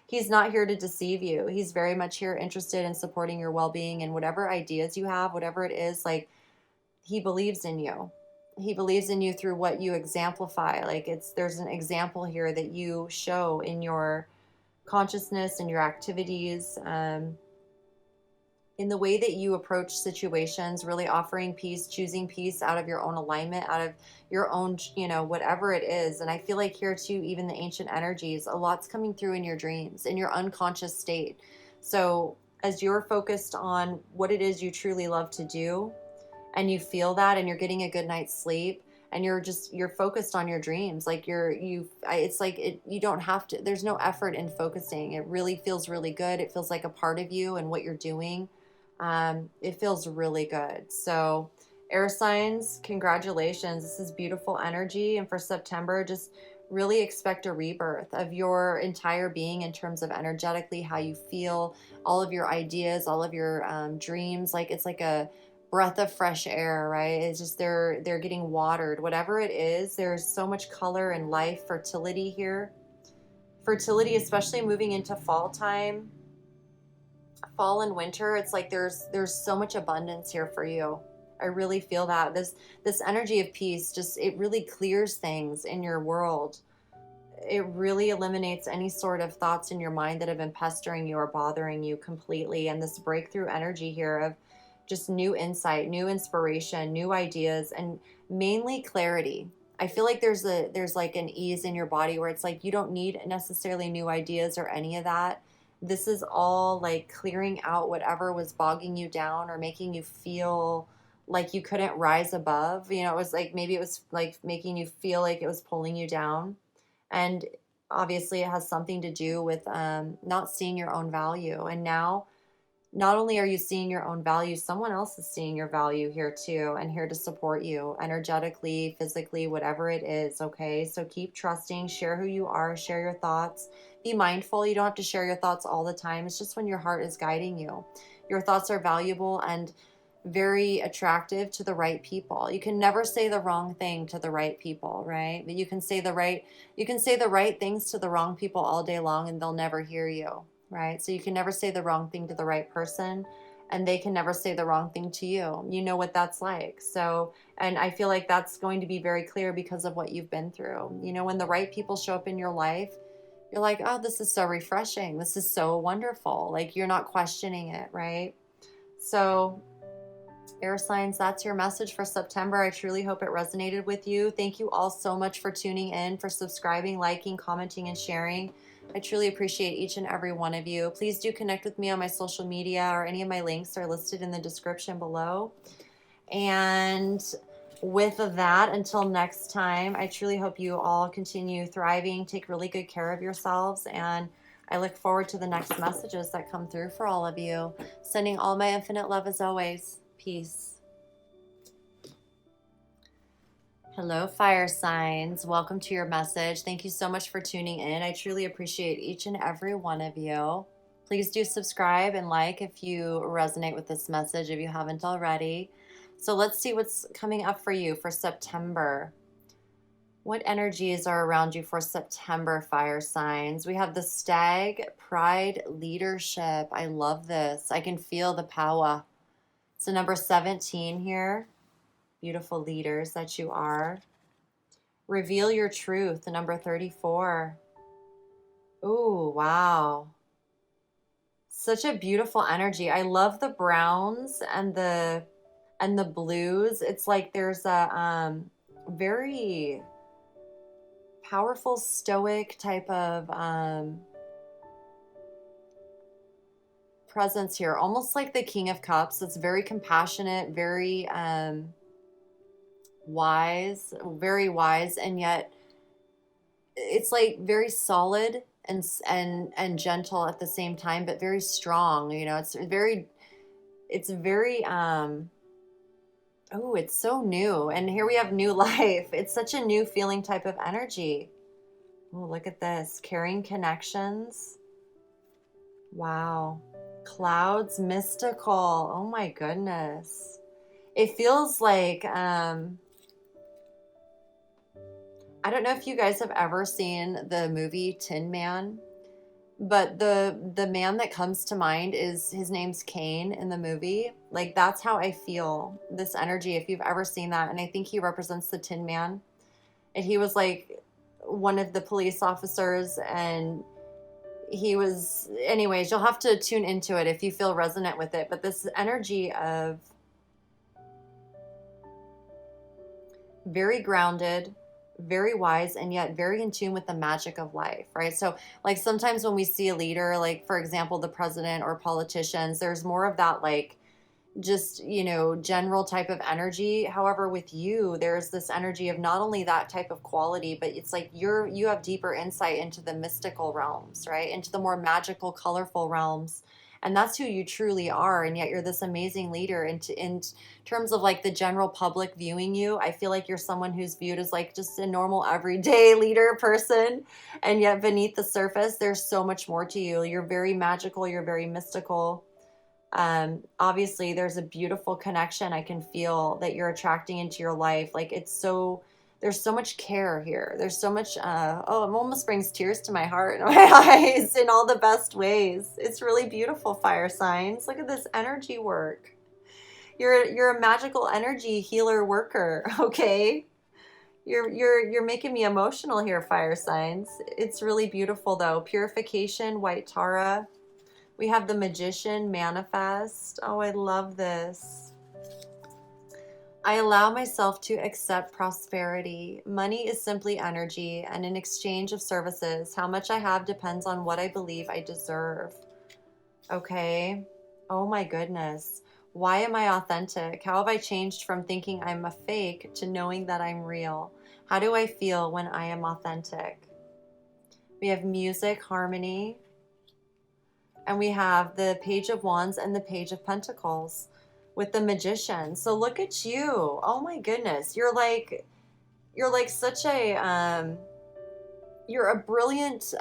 He's not here to deceive you. He's very much here interested in supporting your well-being, and whatever ideas you have, whatever it is, like, he believes in you. He believes in you through what you exemplify. Like, there's an example here that you show in your consciousness and your activities, in the way that you approach situations, really offering peace, choosing peace out of your own alignment, out of your own, you know, whatever it is. And I feel like here too, even the ancient energies, a lot's coming through in your dreams, in your unconscious state. So as you're focused on what it is you truly love to do, and you feel that, and you're getting a good night's sleep, and you're focused on your dreams, like it's like you don't have to, there's no effort in focusing. It really feels really good. It feels like a part of you and what you're doing. It feels really good. So air signs, congratulations. This is beautiful energy. And for September, just really expect a rebirth of your entire being in terms of energetically how you feel, all of your ideas, all of your dreams. Like, it's like a breath of fresh air, right? It's just they're getting watered. Whatever it is, there's so much color and life, fertility here. Fertility, especially moving into fall time, fall and winter. It's like there's so much abundance here for you. I really feel that this energy of peace, just, it really clears things in your world. It really eliminates any sort of thoughts in your mind that have been pestering you or bothering you completely. And this breakthrough energy here of just new insight, new inspiration, new ideas, and mainly clarity. I feel like there's like an ease in your body where it's like you don't need necessarily new ideas or any of that. This is all like clearing out whatever was bogging you down or making you feel like you couldn't rise above. You know, it was like, maybe it was like making you feel like it was pulling you down. And obviously it has something to do with not seeing your own value. And now, not only are you seeing your own value, someone else is seeing your value here too, and here to support you energetically, physically, whatever it is. Okay. So keep trusting, share who you are, share your thoughts, be mindful. You don't have to share your thoughts all the time. It's just when your heart is guiding you. Your thoughts are valuable and very attractive to the right people. You can never say the wrong thing to the right people, right? But you can say the right things to the wrong people all day long, and they'll never hear you, right? So you can never say the wrong thing to the right person, and they can never say the wrong thing to you. You know what that's like. So, and I feel like that's going to be very clear because of what you've been through. You know, when the right people show up in your life, you're like, oh, this is so refreshing. This is so wonderful. Like, you're not questioning it, right? So, air signs, that's your message for September. I truly hope it resonated with you. Thank you all so much for tuning in, for subscribing, liking, commenting, and sharing. I truly appreciate each and every one of you. Please do connect with me on my social media, or any of my links are listed in the description below. And with that, until next time, I truly hope you all continue thriving, take really good care of yourselves, and I look forward to the next messages that come through for all of you. Sending all my infinite love as always. Peace. Hello, fire signs. Welcome to your message. Thank you so much for tuning in. I truly appreciate each and every one of you. Please do subscribe and like if you resonate with this message, if you haven't already. So let's see what's coming up for you for September. What energies are around you for September, fire signs? We have the Stag, Pride, Leadership. I love this. I can feel the power. So number 17 here. Beautiful leaders that you are. Reveal your truth, number 34. Ooh, wow. Such a beautiful energy. I love the browns and the blues. It's like there's a very powerful stoic type of presence here, almost like the King of Cups. It's very compassionate, very wise, and yet it's like very solid and gentle at the same time, but very strong. You know, it's very oh, it's so new. And here we have new life. It's such a new feeling type of energy. Oh, look at this. Carrying connections. Wow. Clouds, mystical. Oh my goodness. It feels like, I don't know if you guys have ever seen the movie Tin Man, but the man that comes to mind is, his name's Kane in the movie. Like, that's how I feel this energy, if you've ever seen that. And I think he represents the Tin Man. And he was like one of the police officers, and he was, anyways, you'll have to tune into it if you feel resonant with it. But this energy of very grounded, very wise, and yet very in tune with the magic of life, right? So like sometimes when we see a leader, like for example, the president or politicians, there's more of that like just, you know, general type of energy. However, with you, there's this energy of not only that type of quality, but it's like you have deeper insight into the mystical realms, right? Into the more magical, colorful realms. And that's who you truly are. And yet you're this amazing leader. And in terms of like the general public viewing you, I feel like you're someone who's viewed as like just a normal everyday leader person. And yet beneath the surface, there's so much more to you. You're very magical. You're very mystical. Obviously there's a beautiful connection I can feel that you're attracting into your life. Like there's so much care here. There's so much, it almost brings tears to my heart and my eyes in all the best ways. It's really beautiful, fire signs. Look at this energy work. You're a magical energy healer worker, okay? You're making me emotional here, fire signs. It's really beautiful though. Purification, white Tara. We have the Magician, manifest. Oh, I love this. I allow myself to accept prosperity. Money is simply energy, and in exchange of services, how much I have depends on what I believe I deserve. Okay. Oh my goodness. Why am I authentic? How have I changed from thinking I'm a fake to knowing that I'm real? How do I feel when I am authentic? We have music, harmony, and we have the Page of Wands and the Page of Pentacles with the Magician. So look at you. Oh my goodness. You're like such a, you're a brilliant,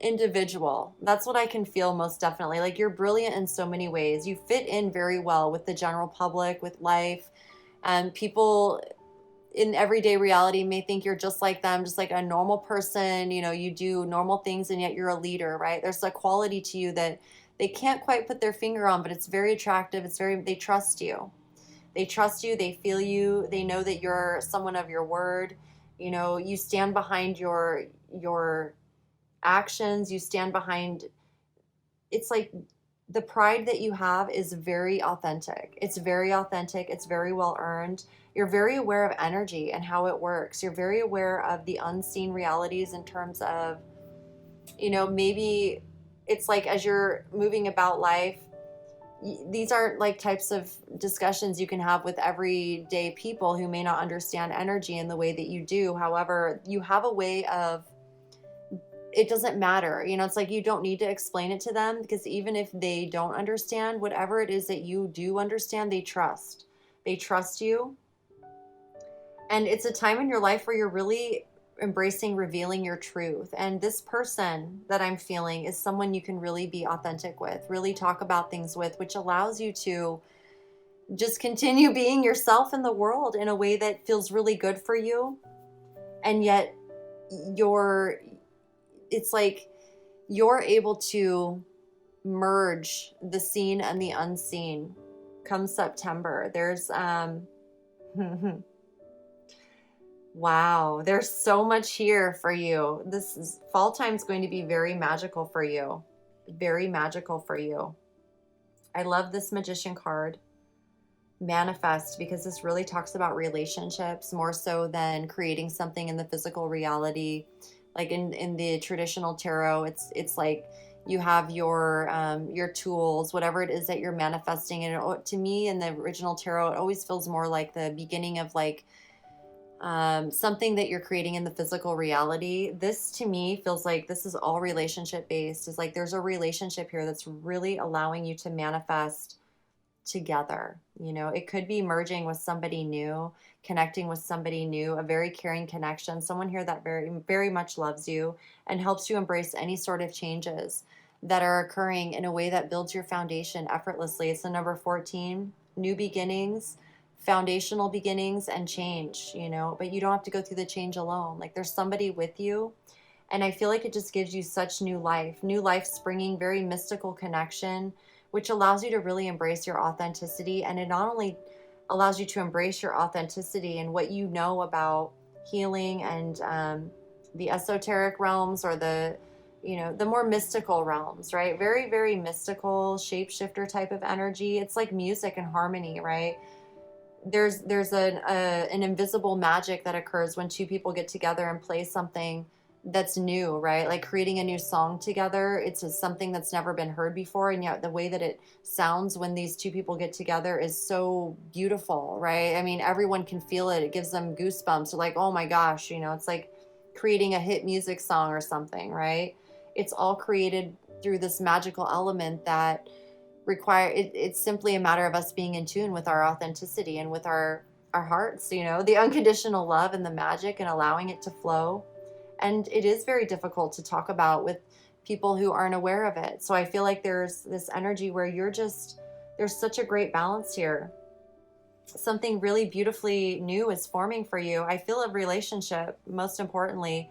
individual. That's what I can feel most definitely. Like you're brilliant in so many ways. You fit in very well with the general public, with life, and people, in everyday reality may think you're just like them, just like a normal person, you know, you do normal things and yet you're a leader, right? There's a quality to you that they can't quite put their finger on, but it's very attractive. They trust you. They trust you, they feel you, they know that you're someone of your word. You know, you stand behind your actions, you stand behind, it's like the pride that you have is very authentic. It's very authentic. It's very well earned. You're very aware of energy and how it works. You're very aware of the unseen realities in terms of, you know, maybe it's like as you're moving about life, these aren't like types of discussions you can have with everyday people who may not understand energy in the way that you do. However, you have a way of, it doesn't matter. You know, it's like you don't need to explain it to them, because even if they don't understand, whatever it is that you do understand, they trust. They trust you. And it's a time in your life where you're really embracing revealing your truth. And this person that I'm feeling is someone you can really be authentic with, really talk about things with, which allows you to just continue being yourself in the world in a way that feels really good for you. And yet it's like you're able to merge the seen and the unseen come September. There's wow, there's so much here for you. Fall time is going to be very magical for you. Very magical for you. I love this Magician card. Manifest, because this really talks about relationships more so than creating something in the physical reality. Like in the traditional tarot, it's like you have your tools, whatever it is that you're manifesting. And to me, in the original tarot, it always feels more like the beginning of like something that you're creating in the physical reality. This to me feels like this is all relationship based. It's like there's a relationship here that's really allowing you to manifest together. You know, it could be merging with somebody new, connecting with somebody new, a very caring connection, someone here that very, very much loves you and helps you embrace any sort of changes that are occurring in a way that builds your foundation effortlessly. It's the number 14, new beginnings, foundational beginnings, and change, you know, but you don't have to go through the change alone. Like there's somebody with you. And I feel like it just gives you such new life springing, very mystical connection, which allows you to really embrace your authenticity. And it not only allows you to embrace your authenticity and what you know about healing and the esoteric realms, or the, you know, the more mystical realms, right? Very, very mystical, shapeshifter type of energy. It's like music and harmony, right? There's an invisible magic that occurs when two people get together and play something that's new, right? Like creating a new song together. It's something that's never been heard before, and yet the way that it sounds when these two people get together is so beautiful, right? I mean, everyone can feel it. It gives them goosebumps. They're like, oh my gosh, you know, it's like creating a hit music song or something, right? It's all created through this magical element that it's simply a matter of us being in tune with our authenticity and with our hearts, you know, the unconditional love and the magic, and allowing it to flow. And it is very difficult to talk about with people who aren't aware of it. So I feel like there's this energy where there's such a great balance here. Something really beautifully new is forming for you. I feel a relationship, most importantly,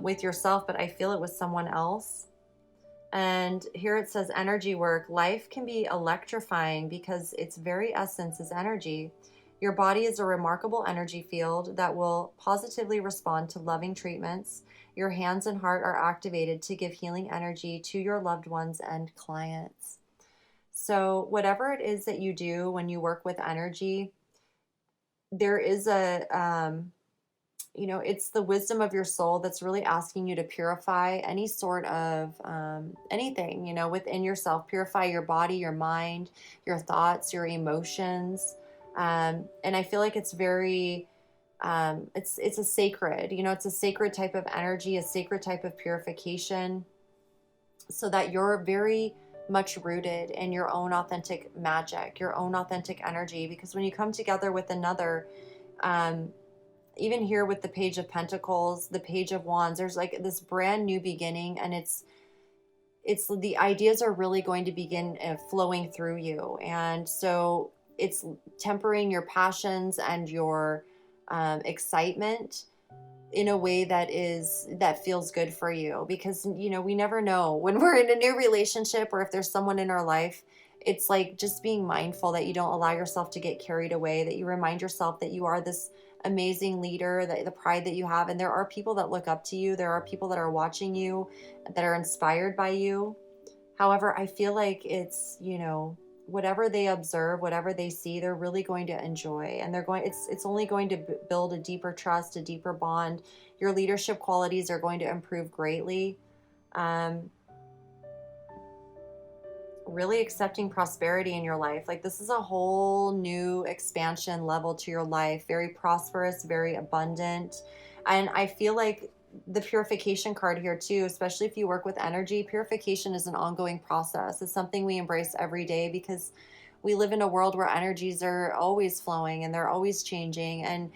with yourself, but I feel it with someone else. And here it says energy work. Life can be electrifying because its very essence is energy. Your body is a remarkable energy field that will positively respond to loving treatments. Your hands and heart are activated to give healing energy to your loved ones and clients. So whatever it is that you do when you work with energy, there is it's the wisdom of your soul that's really asking you to purify any sort of anything, you know, within yourself. Purify your body, your mind, your thoughts, your emotions. And I feel like it's very, it's a sacred, you know, it's a sacred type of energy, a sacred type of purification, so that you're very much rooted in your own authentic magic, your own authentic energy. Because when you come together with another, even here with the Page of Pentacles, the Page of Wands, there's like this brand new beginning, and it's the ideas are really going to begin flowing through you. And so it's tempering your passions and your excitement in a way that feels good for you, because we never know when we're in a new relationship or if there's someone in our life. It's like just being mindful that you don't allow yourself to get carried away, that you remind yourself that you are this amazing leader, that the pride that you have, and there are people that look up to you, there are people that are watching you, that are inspired by you. However, I feel like it's, whatever they observe, whatever they see, they're really going to enjoy, and it's only going to build a deeper trust, a deeper bond. Your leadership qualities are going to improve greatly. Um, really accepting prosperity in your life. Like, this is a whole new expansion level to your life, very prosperous, very abundant. And I feel like the purification card here too, especially if you work with energy, purification is an ongoing process. It's something we embrace every day, because we live in a world where energies are always flowing and they're always changing. And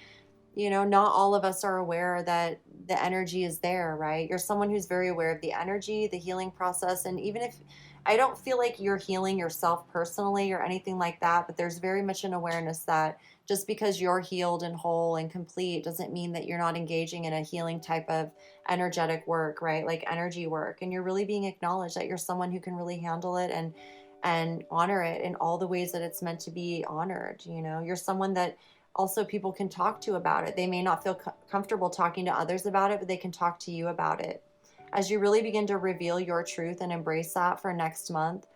not all of us are aware that the energy is there, right? You're someone who's very aware of the energy, the healing process. And even if I don't feel like you're healing yourself personally or anything like that, but there's very much an awareness that just because you're healed and whole and complete doesn't mean that you're not engaging in a healing type of energetic work, right? Like energy work. And you're really being acknowledged that you're someone who can really handle it and honor it in all the ways that it's meant to be honored. You're someone that also people can talk to about it. They may not feel comfortable talking to others about it, but they can talk to you about it. As you really begin to reveal your truth and embrace that for next month,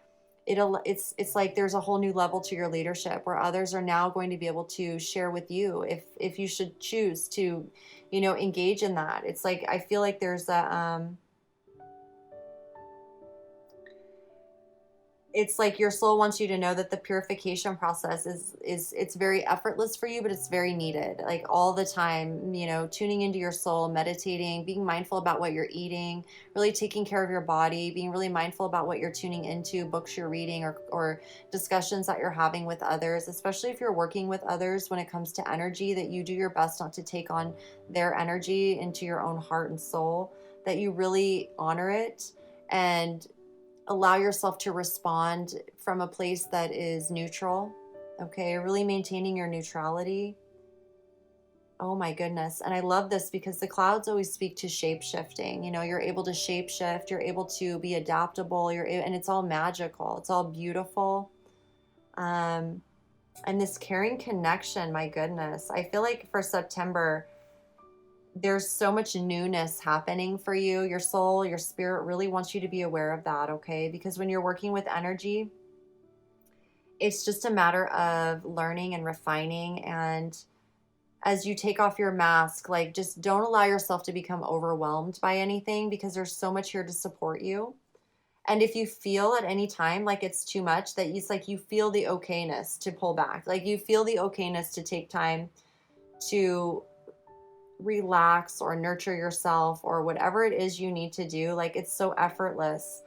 it's like there's a whole new level to your leadership, where others are now going to be able to share with you if you should choose to engage in that. It's like I feel like there's a it's like your soul wants you to know that the purification process is it's very effortless for you, but it's very needed, like all the time. Tuning into your soul, meditating, being mindful about what you're eating, really taking care of your body, being really mindful about what you're tuning into, books you're reading, or discussions that you're having with others, especially if you're working with others when it comes to energy, that you do your best not to take on their energy into your own heart and soul, that you really honor it and allow yourself to respond from a place that is neutral. Okay, really maintaining your neutrality. Oh my goodness. And I love this because the clouds always speak to shape shifting. You're able to shape shift, you're able to be adaptable, and it's all magical, it's all beautiful. And this caring connection, my goodness. I feel like for September, there's so much newness happening for you. Your soul, your spirit really wants you to be aware of that, okay? Because when you're working with energy, it's just a matter of learning and refining. And as you take off your mask, like, just don't allow yourself to become overwhelmed by anything, because there's so much here to support you. And if you feel at any time like it's too much, that it's like you feel the okayness to pull back. Like you feel the okayness to take time to relax or nurture yourself or whatever it is you need to do. Like, it's so effortless.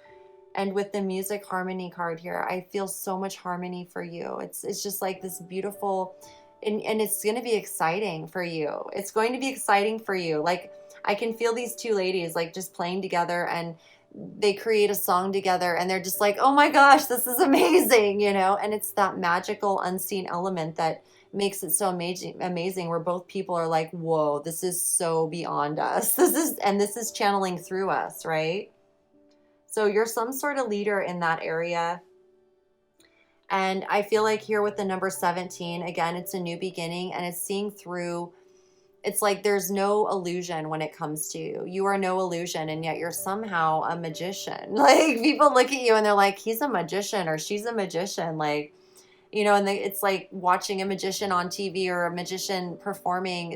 And with the music harmony card here, I feel so much harmony for you. It's just like this beautiful, and it's going to be exciting for you. It's going to be exciting for you. Like, I can feel these two ladies like just playing together, and they create a song together, and they're just like, oh my gosh, this is amazing, and it's that magical unseen element that makes it so amazing, where both people are like, whoa, this is so beyond us. This is channeling through us, right? So you're some sort of leader in that area. And I feel like here with the number 17, again, it's a new beginning, and it's seeing through. It's like there's no illusion when it comes to you. You are no illusion, and yet you're somehow a magician. Like, people look at you and they're like, he's a magician or she's a magician. Like, and it's like watching a magician on TV or a magician performing.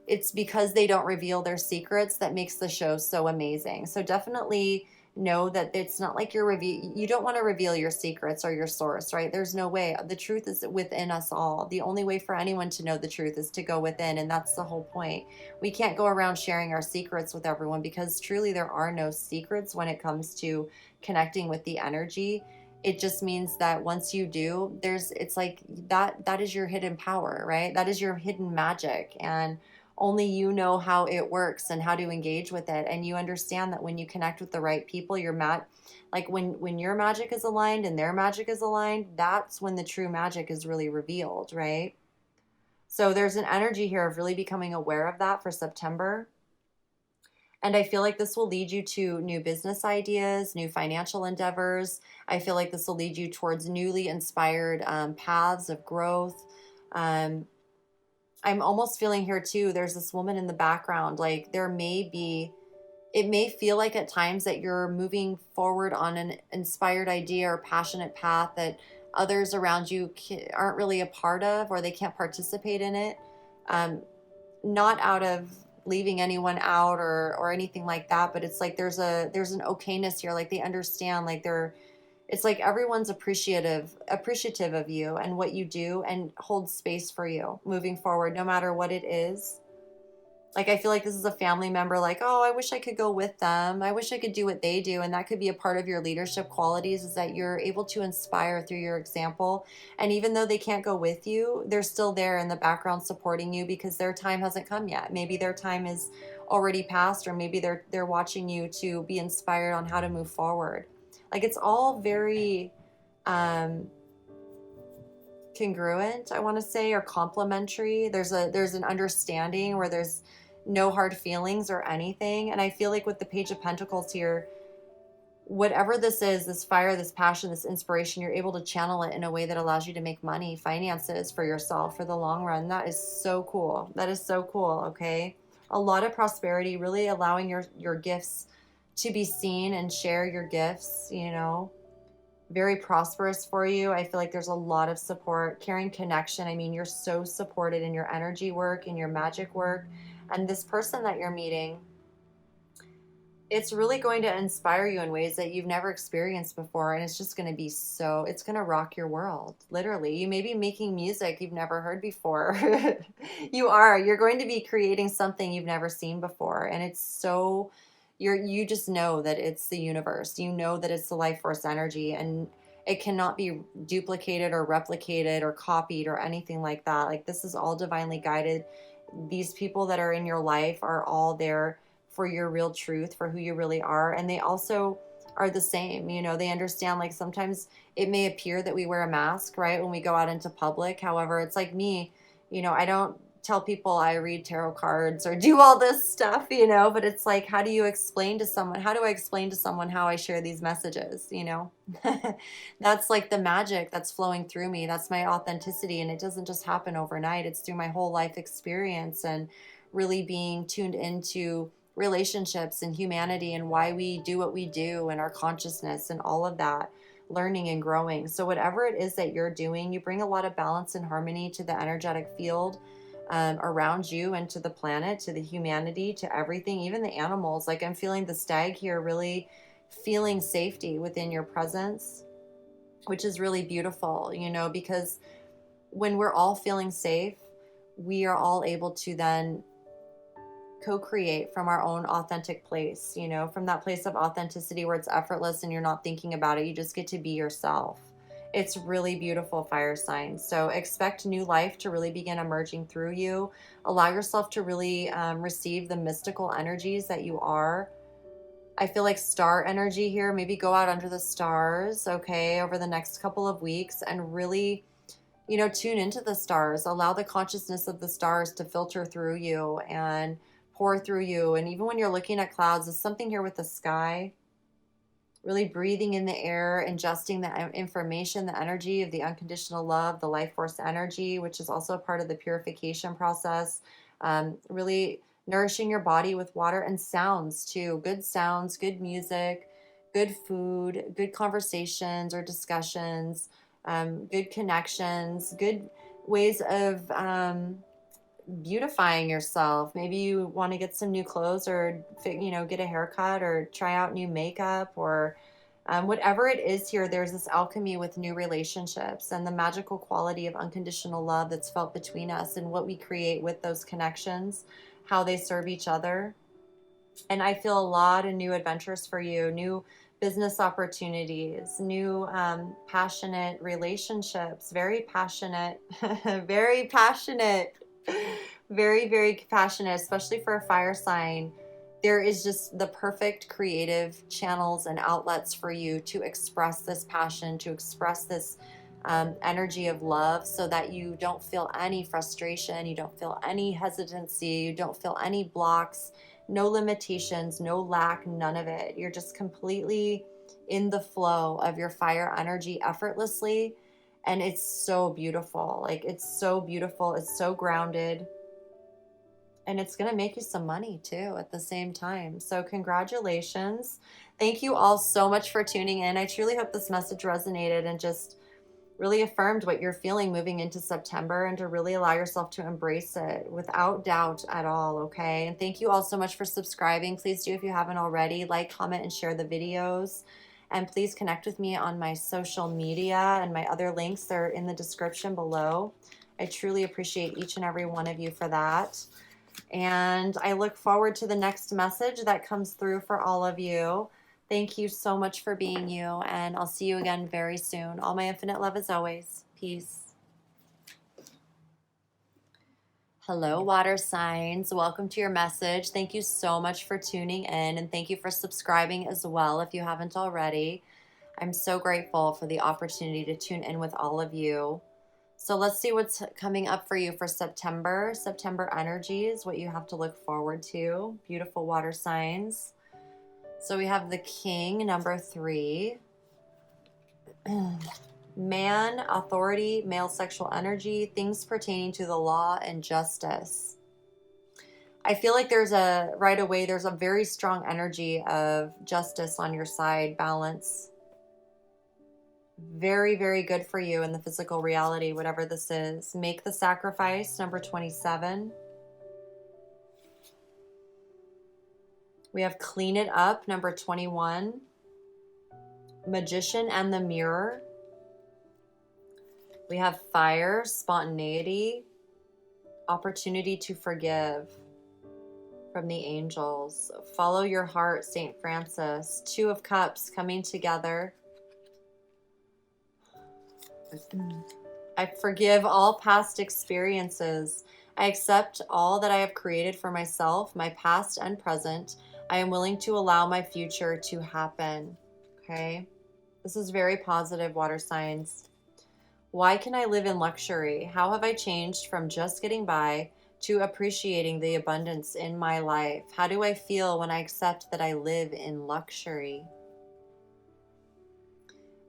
It's because they don't reveal their secrets that makes the show so amazing. So definitely know that it's not like you don't want to reveal your secrets or your source, right? There's no way. The truth is within us all. The only way for anyone to know the truth is to go within, and that's the whole point. We can't go around sharing our secrets with everyone, because truly there are no secrets when it comes to connecting with the energy. It just means that once you do, it's like that is your hidden power, right? That is your hidden magic, and only you know how it works and how to engage with it. And you understand that when you connect with the right people, like when your magic is aligned and their magic is aligned, that's when the true magic is really revealed, right? So there's an energy here of really becoming aware of that for September. And I feel like this will lead you to new business ideas, new financial endeavors. I feel like this will lead you towards newly inspired paths of growth. Um, I'm almost feeling here too, there's this woman in the background. Like there may be, it may feel like at times that you're moving forward on an inspired idea or passionate path that others around you aren't really a part of, or they can't participate in it. Um, Not out of leaving anyone out or anything like that, but it's like there's an okayness here. Like they understand, like they're, it's like everyone's appreciative of you and what you do, and holds space for you moving forward no matter what it is. Like I feel like this is a family member, like, oh, I wish I could go with them, I wish I could do what they do. And that could be a part of your leadership qualities, is that you're able to inspire through your example. And even though they can't go with you, they're still there in the background supporting you, because their time hasn't come yet. Maybe their time is already past, or maybe they're watching you to be inspired on how to move forward. Like it's all very um congruent, I want to say, or complementary. There's an understanding where there's no hard feelings or anything. And I feel like with the Page of Pentacles here, whatever this is, this fire, this passion, this inspiration, you're able to channel it in a way that allows you to make money, finances for yourself for the long run. That is so cool. That is so cool. Okay. A lot of prosperity, really allowing your gifts to be seen and share your gifts, you know, very prosperous for you. I feel like there's a lot of support, caring connection. I mean, you're so supported in your energy work, in your magic work. And this person that you're meeting, it's really going to inspire you in ways that you've never experienced before. And it's just going to be so, it's going to rock your world. Literally, you may be making music you've never heard before. You're going to be creating something you've never seen before. And it's so, you just know that it's the universe. You know that it's the life force energy, and it cannot be duplicated or replicated or copied or anything like that. Like this is all divinely guided. These people that are in your life are all there for your real truth, for who you really are. And they also are the same, you know, they understand, like sometimes it may appear that we wear a mask, right, when we go out into public. However, it's like me, you know, I don't tell people I read tarot cards or do all this stuff, you know, but it's like, how do you explain to someone, how do I explain to someone how I share these messages, you know? That's like the magic that's flowing through me. That's my authenticity. And it doesn't just happen overnight. It's through my whole life experience and really being tuned into relationships and humanity and why we do what we do and our consciousness and all of that, learning and growing. So whatever it is that you're doing, you bring a lot of balance and harmony to the energetic field around you and to the planet, to the humanity, to everything, even the animals. Like I'm feeling the stag here really feeling safety within your presence, which is really beautiful, you know, because when we're all feeling safe, we are all able to then co-create from our own authentic place, you know, from that place of authenticity where it's effortless and you're not thinking about it. You just get to be yourself. It's really beautiful, fire signs. So expect new life to really begin emerging through you. Allow yourself to really receive the mystical energies that you are. I feel like star energy here. Maybe go out under the stars, okay, over the next couple of weeks and really, you know, tune into the stars. Allow the consciousness of the stars to filter through you and pour through you. And even when you're looking at clouds, there's something here with the sky. Really breathing in the air, ingesting the information, the energy of the unconditional love, the life force energy, which is also a part of the purification process. Really nourishing your body with water and sounds too. Good sounds, good music, good food, good conversations or discussions, good connections, good ways of beautifying yourself. Maybe you want to get some new clothes or, you know, get a haircut or try out new makeup or whatever it is here. There's this alchemy with new relationships and the magical quality of unconditional love that's felt between us and what we create with those connections, how they serve each other. And I feel a lot of new adventures for you, new business opportunities, new passionate relationships, very passionate, very passionate, very, very passionate, especially for a fire sign. There is just the perfect creative channels and outlets for you to express this passion, to express this energy of love, so that you don't feel any frustration, you don't feel any hesitancy, you don't feel any blocks, no limitations, no lack, none of it. You're just completely in the flow of your fire energy effortlessly. And it's so beautiful. Like, it's so beautiful. It's so grounded. And it's going to make you some money too at the same time. So, congratulations. Thank you all so much for tuning in. I truly hope this message resonated and just really affirmed what you're feeling moving into September, and to really allow yourself to embrace it without doubt at all, okay? And thank you all so much for subscribing. Please do, if you haven't already, like, comment, and share the videos. And please connect with me on my social media, and my other links, they're in the description below. I truly appreciate each and every one of you for that. And I look forward to the next message that comes through for all of you. Thank you so much for being you, and I'll see you again very soon. All my infinite love as always. Peace. Hello, water signs. Welcome to your message. Thank you so much for tuning in, and thank you for subscribing as well if you haven't already. I'm so grateful for the opportunity to tune in with all of you. So let's see what's coming up for you for September. September energies, what you have to look forward to. Beautiful water signs. So we have the King, number 3. Man, authority, male sexual energy, things pertaining to the law and justice. I feel like there's a very strong energy of justice on your side, balance. Very, very good for you in the physical reality, whatever this is. Make the sacrifice, number 27. We have clean it up, number 21. Magician and the mirror. We have fire, spontaneity, opportunity to forgive from the angels. Follow your heart, St. Francis. 2 of Cups coming together. I forgive all past experiences. I accept all that I have created for myself, my past and present. I am willing to allow my future to happen. Okay? This is very positive, water signs. Why can I live in luxury? How have I changed from just getting by to appreciating the abundance in my life? How do I feel when I accept that I live in luxury?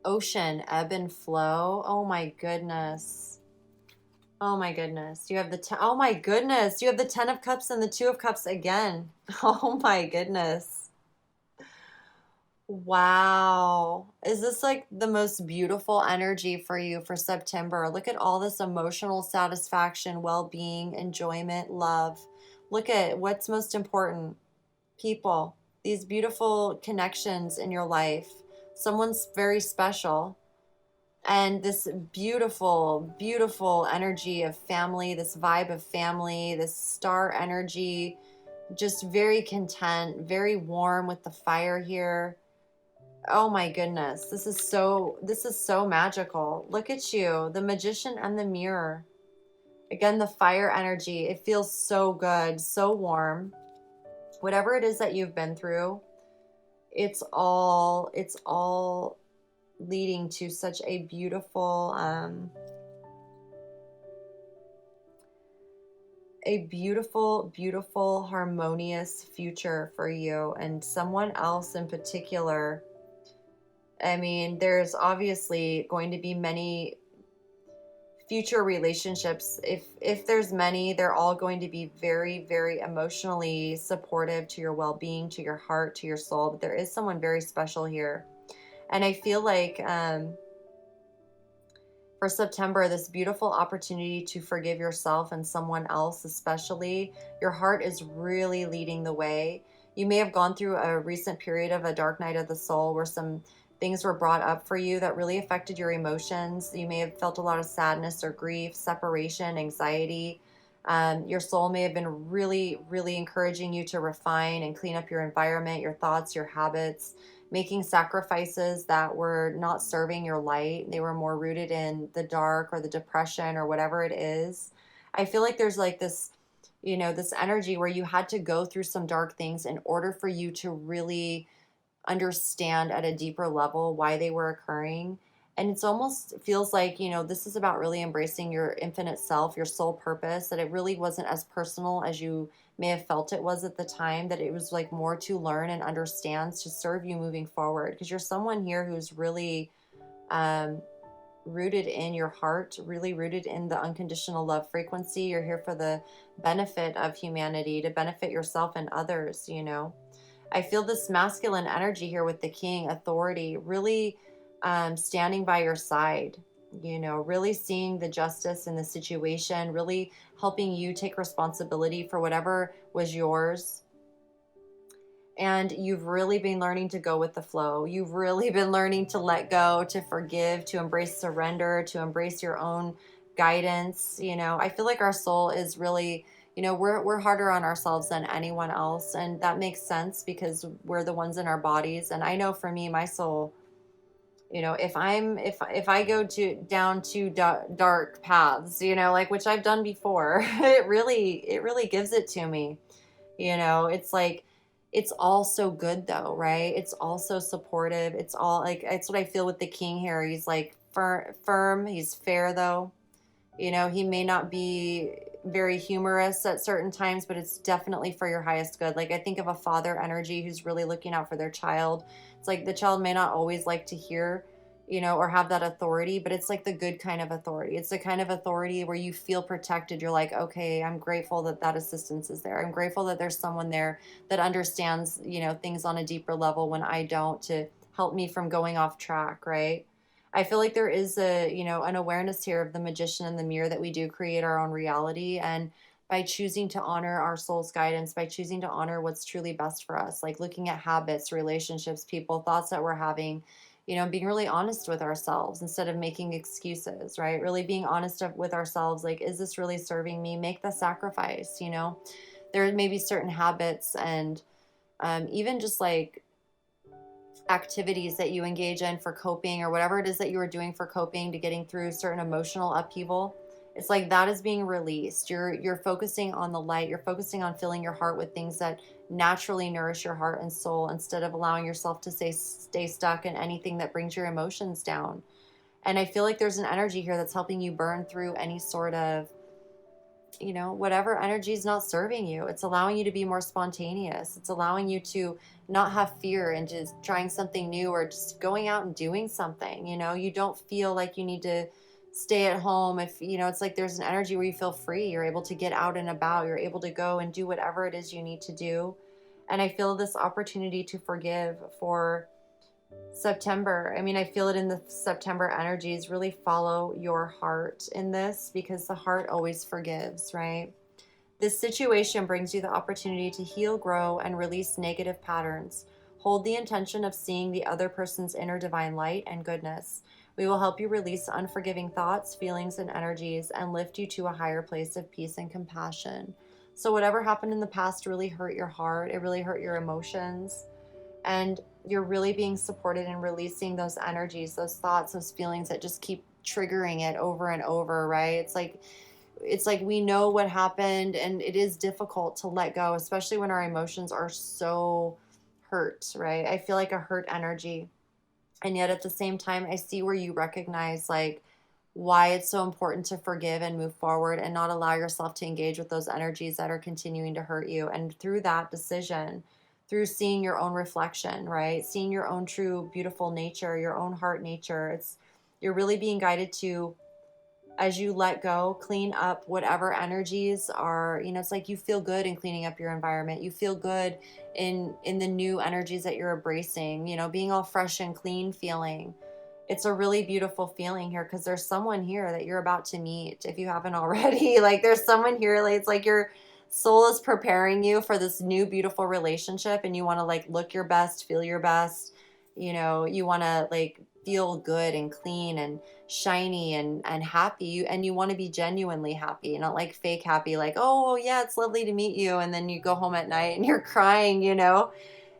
Ocean, ebb and flow. Oh my goodness. Oh my goodness. You have the oh my goodness. You have the 10 of Cups and the 2 of Cups again. Oh my goodness. Wow. Is this like the most beautiful energy for you for September? Look at all this emotional satisfaction, well-being, enjoyment, love. Look at what's most important. People. These beautiful connections in your life. Someone's very special. And this beautiful, beautiful energy of family, this vibe of family, this star energy, just very content, very warm with the fire here. Oh my goodness, this is so magical. Look at you, the Magician and the mirror. Again, the fire energy, it feels so good, so warm. Whatever it is that you've been through, it's all leading to such a beautiful beautiful harmonious future for you and someone else in particular. I mean, there's obviously going to be many future relationships. If there's many, they're all going to be very, very emotionally supportive to your well-being, to your heart, to your soul. But there is someone very special here. And I feel like for September, this beautiful opportunity to forgive yourself and someone else, especially, your heart is really leading the way. You may have gone through a recent period of a dark night of the soul where some things were brought up for you that really affected your emotions. You may have felt a lot of sadness or grief, separation, anxiety. Your soul may have been really, really encouraging you to refine and clean up your environment, your thoughts, your habits, making sacrifices that were not serving your light. They were more rooted in the dark or the depression or whatever it is. I feel like there's like this, this energy where you had to go through some dark things in order for you to really understand at a deeper level why they were occurring. And it's almost feels like, this is about really embracing your infinite self, your soul purpose, that it really wasn't as personal as you may have felt it was at the time, that it was like more to learn and understand to serve you moving forward. Because you're someone here who's really um, rooted in your heart, really rooted in the unconditional love frequency. You're here for the benefit of humanity, to benefit yourself and others. I feel this masculine energy here with the king, authority, really standing by your side, really seeing the justice in the situation, really helping you take responsibility for whatever was yours. And you've really been learning to go with the flow. You've really been learning to let go, to forgive, to embrace surrender, to embrace your own guidance. I feel like our soul is really, we're harder on ourselves than anyone else. And that makes sense because we're the ones in our bodies. And I know for me, my soul, if I go down to dark paths, like, which I've done before, it really gives it to me. It's like, it's all so good though, right? It's all so supportive. It's all like, it's what I feel with the king here. He's like firm. He's fair though. He may not be very humorous at certain times, but it's definitely for your highest good. Like, I think of a father energy who's really looking out for their child. It's like the child may not always like to hear, or have that authority, but it's like the good kind of authority. It's the kind of authority where you feel protected. You're like, okay, I'm grateful that that assistance is there. I'm grateful that there's someone there that understands, things on a deeper level when I don't, to help me from going off track, right? I feel like there is an awareness here of the magician in the mirror, that we do create our own reality. And by choosing to honor our soul's guidance, by choosing to honor what's truly best for us, like looking at habits, relationships, people, thoughts that we're having, being really honest with ourselves instead of making excuses, right? Really being honest with ourselves. Like, is this really serving me? Make the sacrifice. There may be certain habits and even just like activities that you engage in for coping, or whatever it is that you are doing for coping to getting through certain emotional upheaval. It's like that is being released. You're focusing on the light. You're focusing on filling your heart with things that naturally nourish your heart and soul, instead of allowing yourself to stay stuck in anything that brings your emotions down. And I feel like there's an energy here that's helping you burn through any sort of, whatever energy is not serving you. It's allowing you to be more spontaneous. It's allowing you to not have fear and just trying something new, or just going out and doing something. You don't feel like you need to stay at home. If, it's like there's an energy where you feel free. You're able to get out and about. You're able to go and do whatever it is you need to do. And I feel this opportunity to forgive for September. I mean, I feel it in the September energies. Really follow your heart in this, because the heart always forgives, right? This situation brings you the opportunity to heal, grow, and release negative patterns. Hold the intention of seeing the other person's inner divine light and goodness. We will help you release unforgiving thoughts, feelings, and energies, and lift you to a higher place of peace and compassion. So whatever happened in the past really hurt your heart. It really hurt your emotions. And you're really being supported in releasing those energies, those thoughts, those feelings that just keep triggering it over and over, right? It's like we know what happened, and it is difficult to let go, especially when our emotions are so hurt, right? I feel like a hurt energy. And yet at the same time, I see where you recognize like why it's so important to forgive and move forward, and not allow yourself to engage with those energies that are continuing to hurt you. And through that decision, through seeing your own reflection, right? Seeing your own true, beautiful nature, your own heart nature, you're really being guided to, as you let go, clean up whatever energies are, it's like you feel good in cleaning up your environment. You feel good in the new energies that you're embracing, being all fresh and clean feeling. It's a really beautiful feeling here, because there's someone here that you're about to meet if you haven't already. Like, there's someone here, like, it's like your soul is preparing you for this new beautiful relationship, and you want to like look your best, feel your best. You want to like feel good and clean and shiny and happy, and you want to be genuinely happy, not like fake happy, like, oh yeah, it's lovely to meet you, and then you go home at night and you're crying.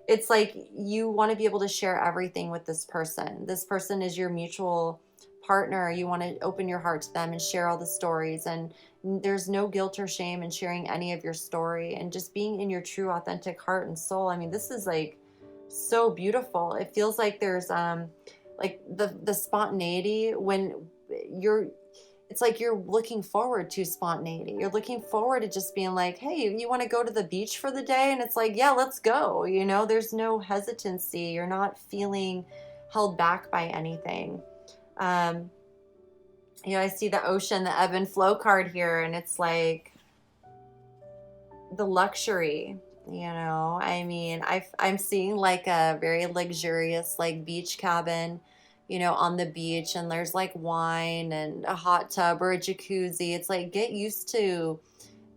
It's like you want to be able to share everything with this person. This person is your mutual partner. You want to open your heart to them and share all the stories, and there's no guilt or shame in sharing any of your story, and just being in your true authentic heart and soul. I mean, this is like so beautiful. It feels like there's Like the spontaneity when you're, it's like you're looking forward to spontaneity. You're looking forward to just being like, hey, you want to go to the beach for the day? And it's like, yeah, let's go. You know, there's no hesitancy. You're not feeling held back by anything. Um, you know, I see the ocean, the ebb and flow card here, and it's like the luxury. You know, I mean, I'm seeing like a very luxurious like beach cabin, you know, on the beach, and there's like wine and a hot tub or a jacuzzi. It's like, get used to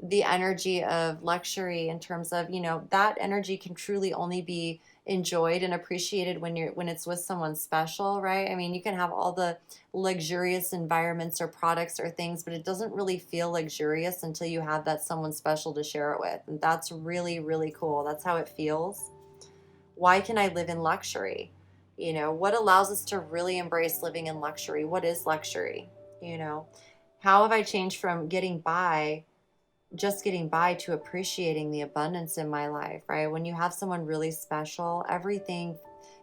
the energy of luxury in terms of, you know, that energy can truly only be enjoyed and appreciated when it's with someone special, right? I mean, you can have all the luxurious environments or products or things, but it doesn't really feel luxurious until you have that someone special to share it with. And that's really, really cool. That's how it feels. Why can I live in luxury? You know, what allows us to really embrace living in luxury? What is luxury? You know, how have I changed from just getting by to appreciating the abundance in my life, right? When you have someone really special, everything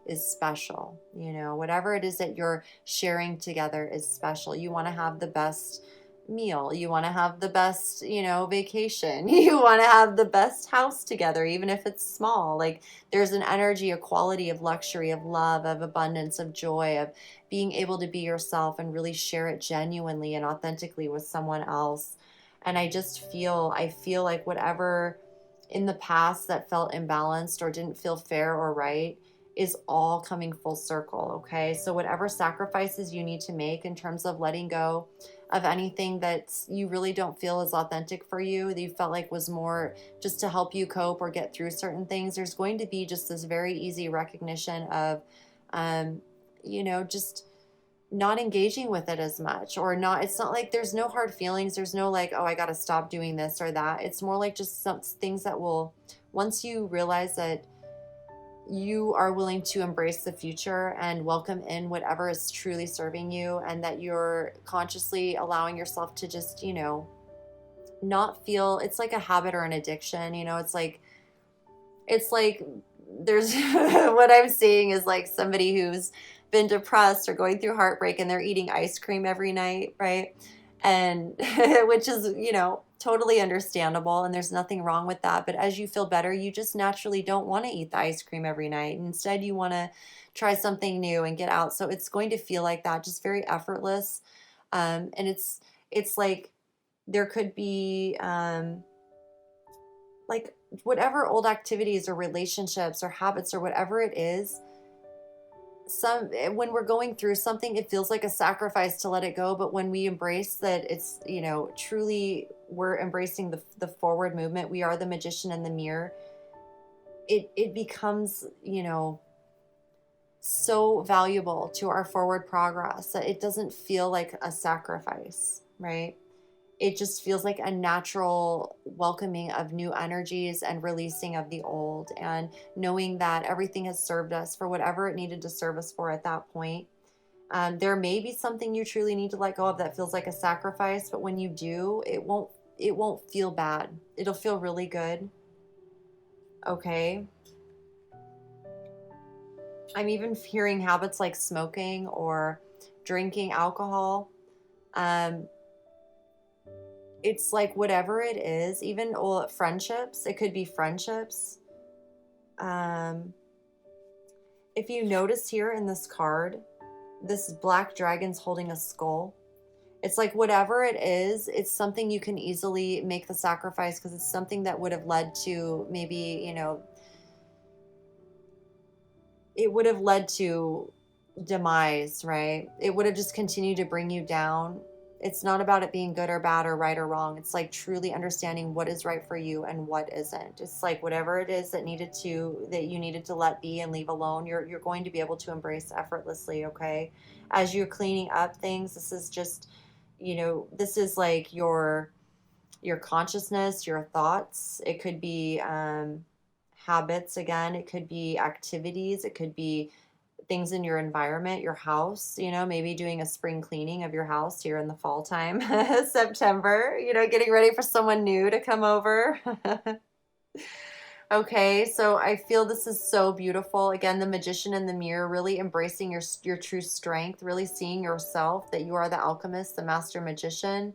is special. You know, whatever it is that you're sharing together is special. You want to have the best meal. You want to have the best, you know, vacation. You want to have the best house together, even if it's small. Like there's an energy, a quality of luxury, of love, of abundance, of joy, of being able to be yourself and really share it genuinely and authentically with someone else. And I feel like whatever in the past that felt imbalanced or didn't feel fair or right is all coming full circle. Okay. So whatever sacrifices you need to make in terms of letting go of anything that you really don't feel is authentic for you, that you felt like was more just to help you cope or get through certain things, there's going to be just this very easy recognition of, um, you know, just not engaging with it as much, or not, it's not like there's no hard feelings, there's no like, oh, I got to stop doing this or that. It's more like just some things that will, once you realize that you are willing to embrace the future and welcome in whatever is truly serving you, and that you're consciously allowing yourself to just, you know, not feel, it's like a habit or an addiction. You know, it's like there's what I'm seeing is like somebody who's been depressed or going through heartbreak and they're eating ice cream every night, right? And which is, you know, totally understandable, and there's nothing wrong with that. But as you feel better, you just naturally don't want to eat the ice cream every night. Instead, you want to try something new and get out. So it's going to feel like that, just very effortless. And it's like there could be like whatever old activities or relationships or habits or whatever it is, when we're going through something, it feels like a sacrifice to let it go. But when we embrace that, it's, you know, truly we're embracing the forward movement, we are the magician in the mirror, it becomes, you know, so valuable to our forward progress that it doesn't feel like a sacrifice, right? It just feels like a natural welcoming of new energies and releasing of the old, and knowing that everything has served us for whatever it needed to serve us for at that point. There may be something you truly need to let go of that feels like a sacrifice, but when you do, it won't feel bad. It'll feel really good. Okay. I'm even hearing habits like smoking or drinking alcohol. Um, it's like whatever it is, even friendships, it could be friendships. Um, if you notice here in this card, this black dragon's holding a skull. It's like whatever it is, it's something you can easily make the sacrifice because it's something that would have led to maybe, you know, it would have led to demise, right? It would have just continued to bring you down. It's not about it being good or bad or right or wrong. It's like truly understanding what is right for you and what isn't. It's like whatever it is that you needed to let be and leave alone, you're going to be able to embrace effortlessly, okay? As you're cleaning up things, this is just, you know, this is like your consciousness, your thoughts. It could be habits again, it could be activities, it could be things in your environment, your house, you know, maybe doing a spring cleaning of your house here in the fall time, September, you know, getting ready for someone new to come over. Okay, so I feel this is so beautiful. Again, the magician in the mirror, really embracing your true strength, really seeing yourself that you are the alchemist, the master magician.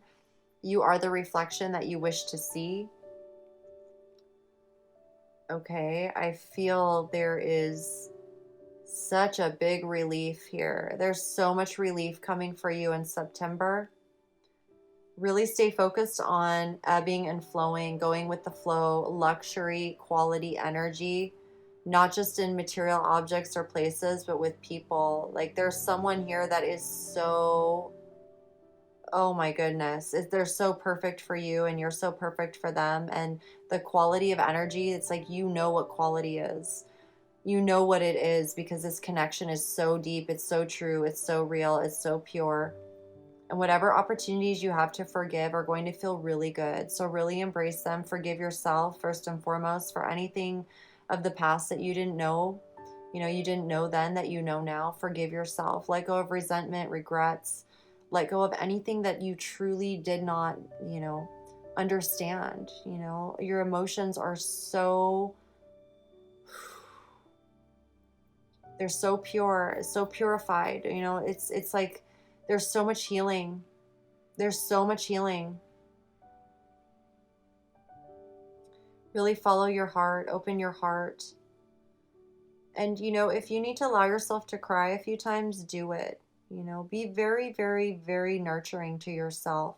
You are the reflection that you wish to see. Okay, I feel there is such a big relief here. There's so much relief coming for you in September. Really stay focused on ebbing and flowing, going with the flow, luxury, quality energy, not just in material objects or places, but with people. Like there's someone here that is so, oh my goodness, they're so perfect for you and you're so perfect for them. And the quality of energy, it's like you know what quality is. You know what it is because this connection is so deep, it's so true, it's so real, it's so pure. And whatever opportunities you have to forgive are going to feel really good. So really embrace them. Forgive yourself first and foremost for anything of the past that you didn't know. You didn't know then that you know now. Forgive yourself. Let go of resentment, regrets. Let go of anything that you truly did not, understand. Your emotions are they're so pure, so purified. It's like there's so much healing. There's so much healing. Really follow your heart, open your heart. And, if you need to allow yourself to cry a few times, do it. Be very, very, very nurturing to yourself.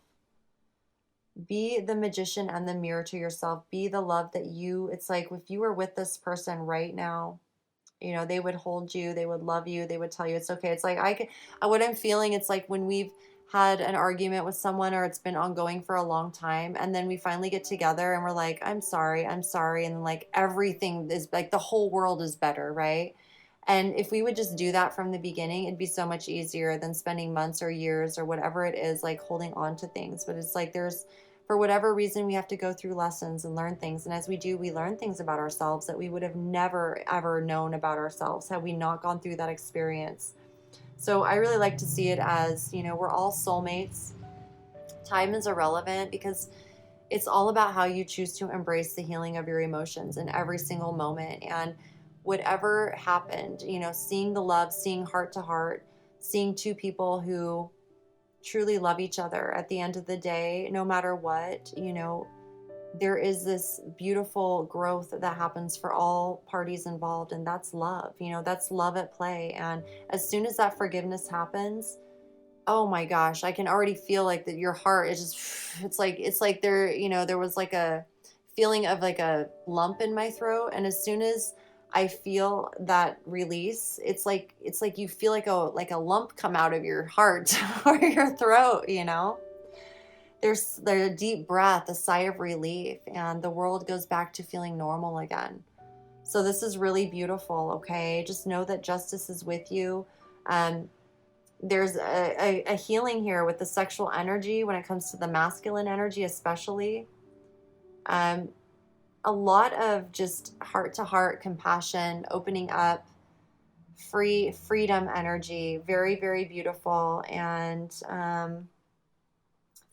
Be the magician and the mirror to yourself. Be the love that it's like if you were with this person right now, they would hold you, they would love you, they would tell you it's okay. It's like what I'm feeling, it's like when we've had an argument with someone or it's been ongoing for a long time and then we finally get together and we're like, I'm sorry, and like everything is like the whole world is better, right? And if we would just do that from the beginning, it'd be so much easier than spending months or years or whatever it is, like holding on to things. But it's like for whatever reason, we have to go through lessons and learn things. And as we do, we learn things about ourselves that we would have never, ever known about ourselves had we not gone through that experience. So I really like to see it as, we're all soulmates. Time is irrelevant because it's all about how you choose to embrace the healing of your emotions in every single moment. And whatever happened, seeing the love, seeing heart to heart, seeing two people who truly love each other at the end of the day, no matter what, there is this beautiful growth that happens for all parties involved. And that's love, that's love at play. And as soon as that forgiveness happens, oh my gosh, I can already feel like that your heart is just, it's like there was like a feeling of like a lump in my throat. And as soon as I feel that release, it's like you feel like a lump come out of your heart or your throat. There's a deep breath, a sigh of relief, and the world goes back to feeling normal again. So this is really beautiful. Okay, just know that justice is with you. There's a healing here with the sexual energy when it comes to the masculine energy, especially. Um, a lot of just heart to heart compassion, opening up, freedom energy, very, very beautiful, and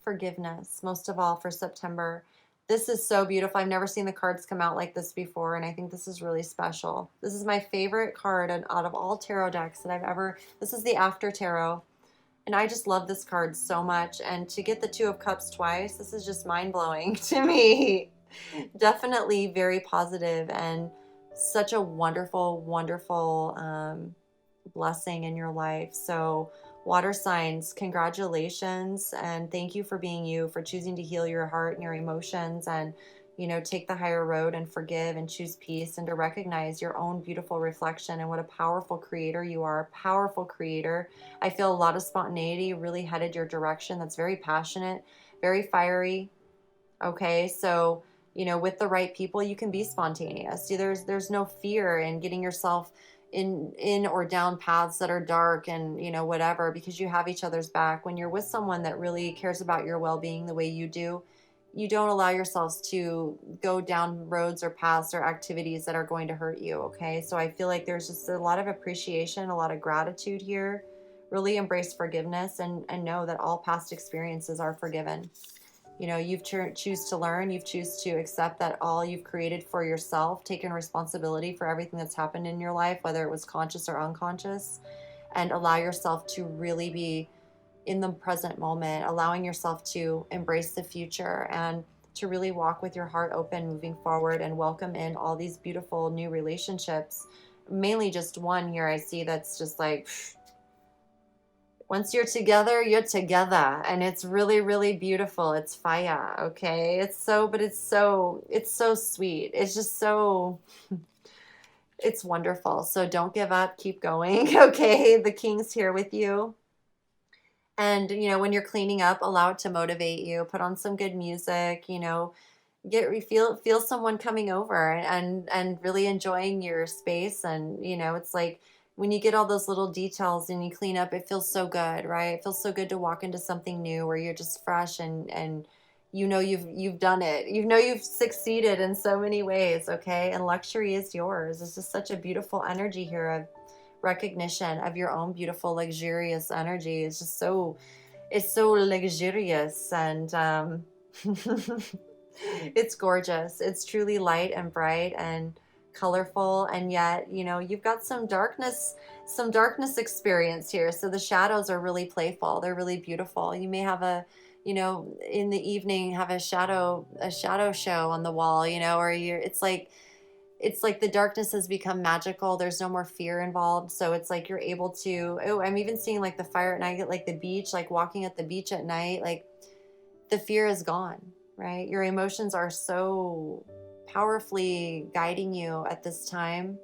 forgiveness, most of all for September. This is so beautiful. I've never seen the cards come out like this before, and I think this is really special. This is my favorite card out of all tarot decks that I've ever. This is the After Tarot, and I just love this card so much. And to get the Two of Cups twice, this is just mind-blowing to me. Definitely very positive and such a wonderful, wonderful blessing in your life. So water signs, congratulations, and thank you for being you, for choosing to heal your heart and your emotions, and take the higher road and forgive and choose peace, and to recognize your own beautiful reflection and what a powerful creator you are. Powerful creator. I feel a lot of spontaneity really headed your direction. That's very passionate, very fiery. Okay, so with the right people, you can be spontaneous. See, there's no fear in getting yourself in or down paths that are dark and whatever, because you have each other's back. When you're with someone that really cares about your well-being the way you do, you don't allow yourselves to go down roads or paths or activities that are going to hurt you. Okay, so I feel like there's just a lot of appreciation, a lot of gratitude here. Really embrace forgiveness and know that all past experiences are forgiven. You know, you've choose to learn, you've choose to accept that all you've created for yourself, taken responsibility for everything that's happened in your life, whether it was conscious or unconscious, and allow yourself to really be in the present moment, allowing yourself to embrace the future and to really walk with your heart open moving forward and welcome in all these beautiful new relationships. Mainly just one here I see that's just like, once you're together, and it's really, really beautiful. It's fire, okay? It's so sweet. It's just so, it's wonderful. So don't give up, keep going, okay? The king's here with you. And, you know, when you're cleaning up, allow it to motivate you. Put on some good music, you know, feel someone coming over and really enjoying your space. And, you know, it's like when you get all those little details and you clean up, it feels so good, right? It feels so good to walk into something new where you're just fresh and you know you've done it. You know you've succeeded in so many ways, okay? And luxury is yours. It's just such a beautiful energy here of recognition of your own beautiful luxurious energy. It's just so, it's so luxurious, and it's gorgeous. It's truly light and bright and colorful, and yet, you know, you've got some darkness experience here. So the shadows are really playful, they're really beautiful. You may have a, you know, in the evening have a shadow show on the wall, you know, or you're, it's like the darkness has become magical. There's no more fear involved. So it's like you're able to, oh, I'm even seeing like the fire at night, like the beach, like walking at the beach at night, like the fear is gone, right? Your emotions are so powerfully guiding you at this time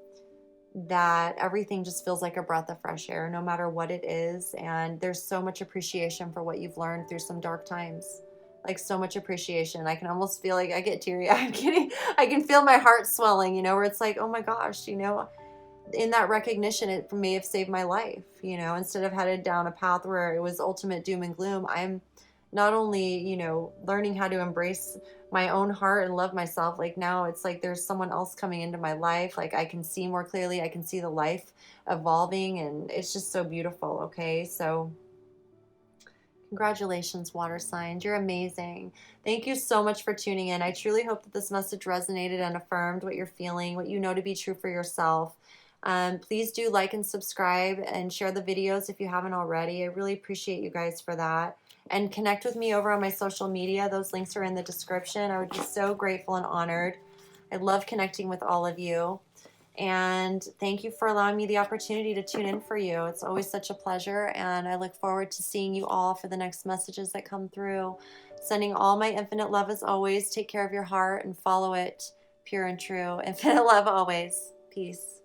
that everything just feels like a breath of fresh air, no matter what it is. And there's so much appreciation for what you've learned through some dark times. Like so much appreciation. I can almost feel like I get teary. I'm kidding. I can feel my heart swelling, you know, where it's like, oh my gosh, you know, in that recognition, it may have saved my life, you know, instead of headed down a path where it was ultimate doom and gloom. I'm not only, you know, learning how to embrace my own heart and love myself, like now it's like there's someone else coming into my life. Like I can see more clearly, I can see the life evolving, and it's just so beautiful. Okay, so congratulations, water signs. You're amazing. Thank you so much for tuning in. I truly hope that this message resonated and affirmed what you're feeling, what you know to be true for yourself. Please do like and subscribe and share the videos if you haven't already. I really appreciate you guys for that. And connect with me over on my social media. Those links are in the description. I would be so grateful and honored. I love connecting with all of you. And thank you for allowing me the opportunity to tune in for you. It's always such a pleasure, and I look forward to seeing you all for the next messages that come through. Sending all my infinite love as always. Take care of your heart and follow it pure and true. Infinite love always. Peace.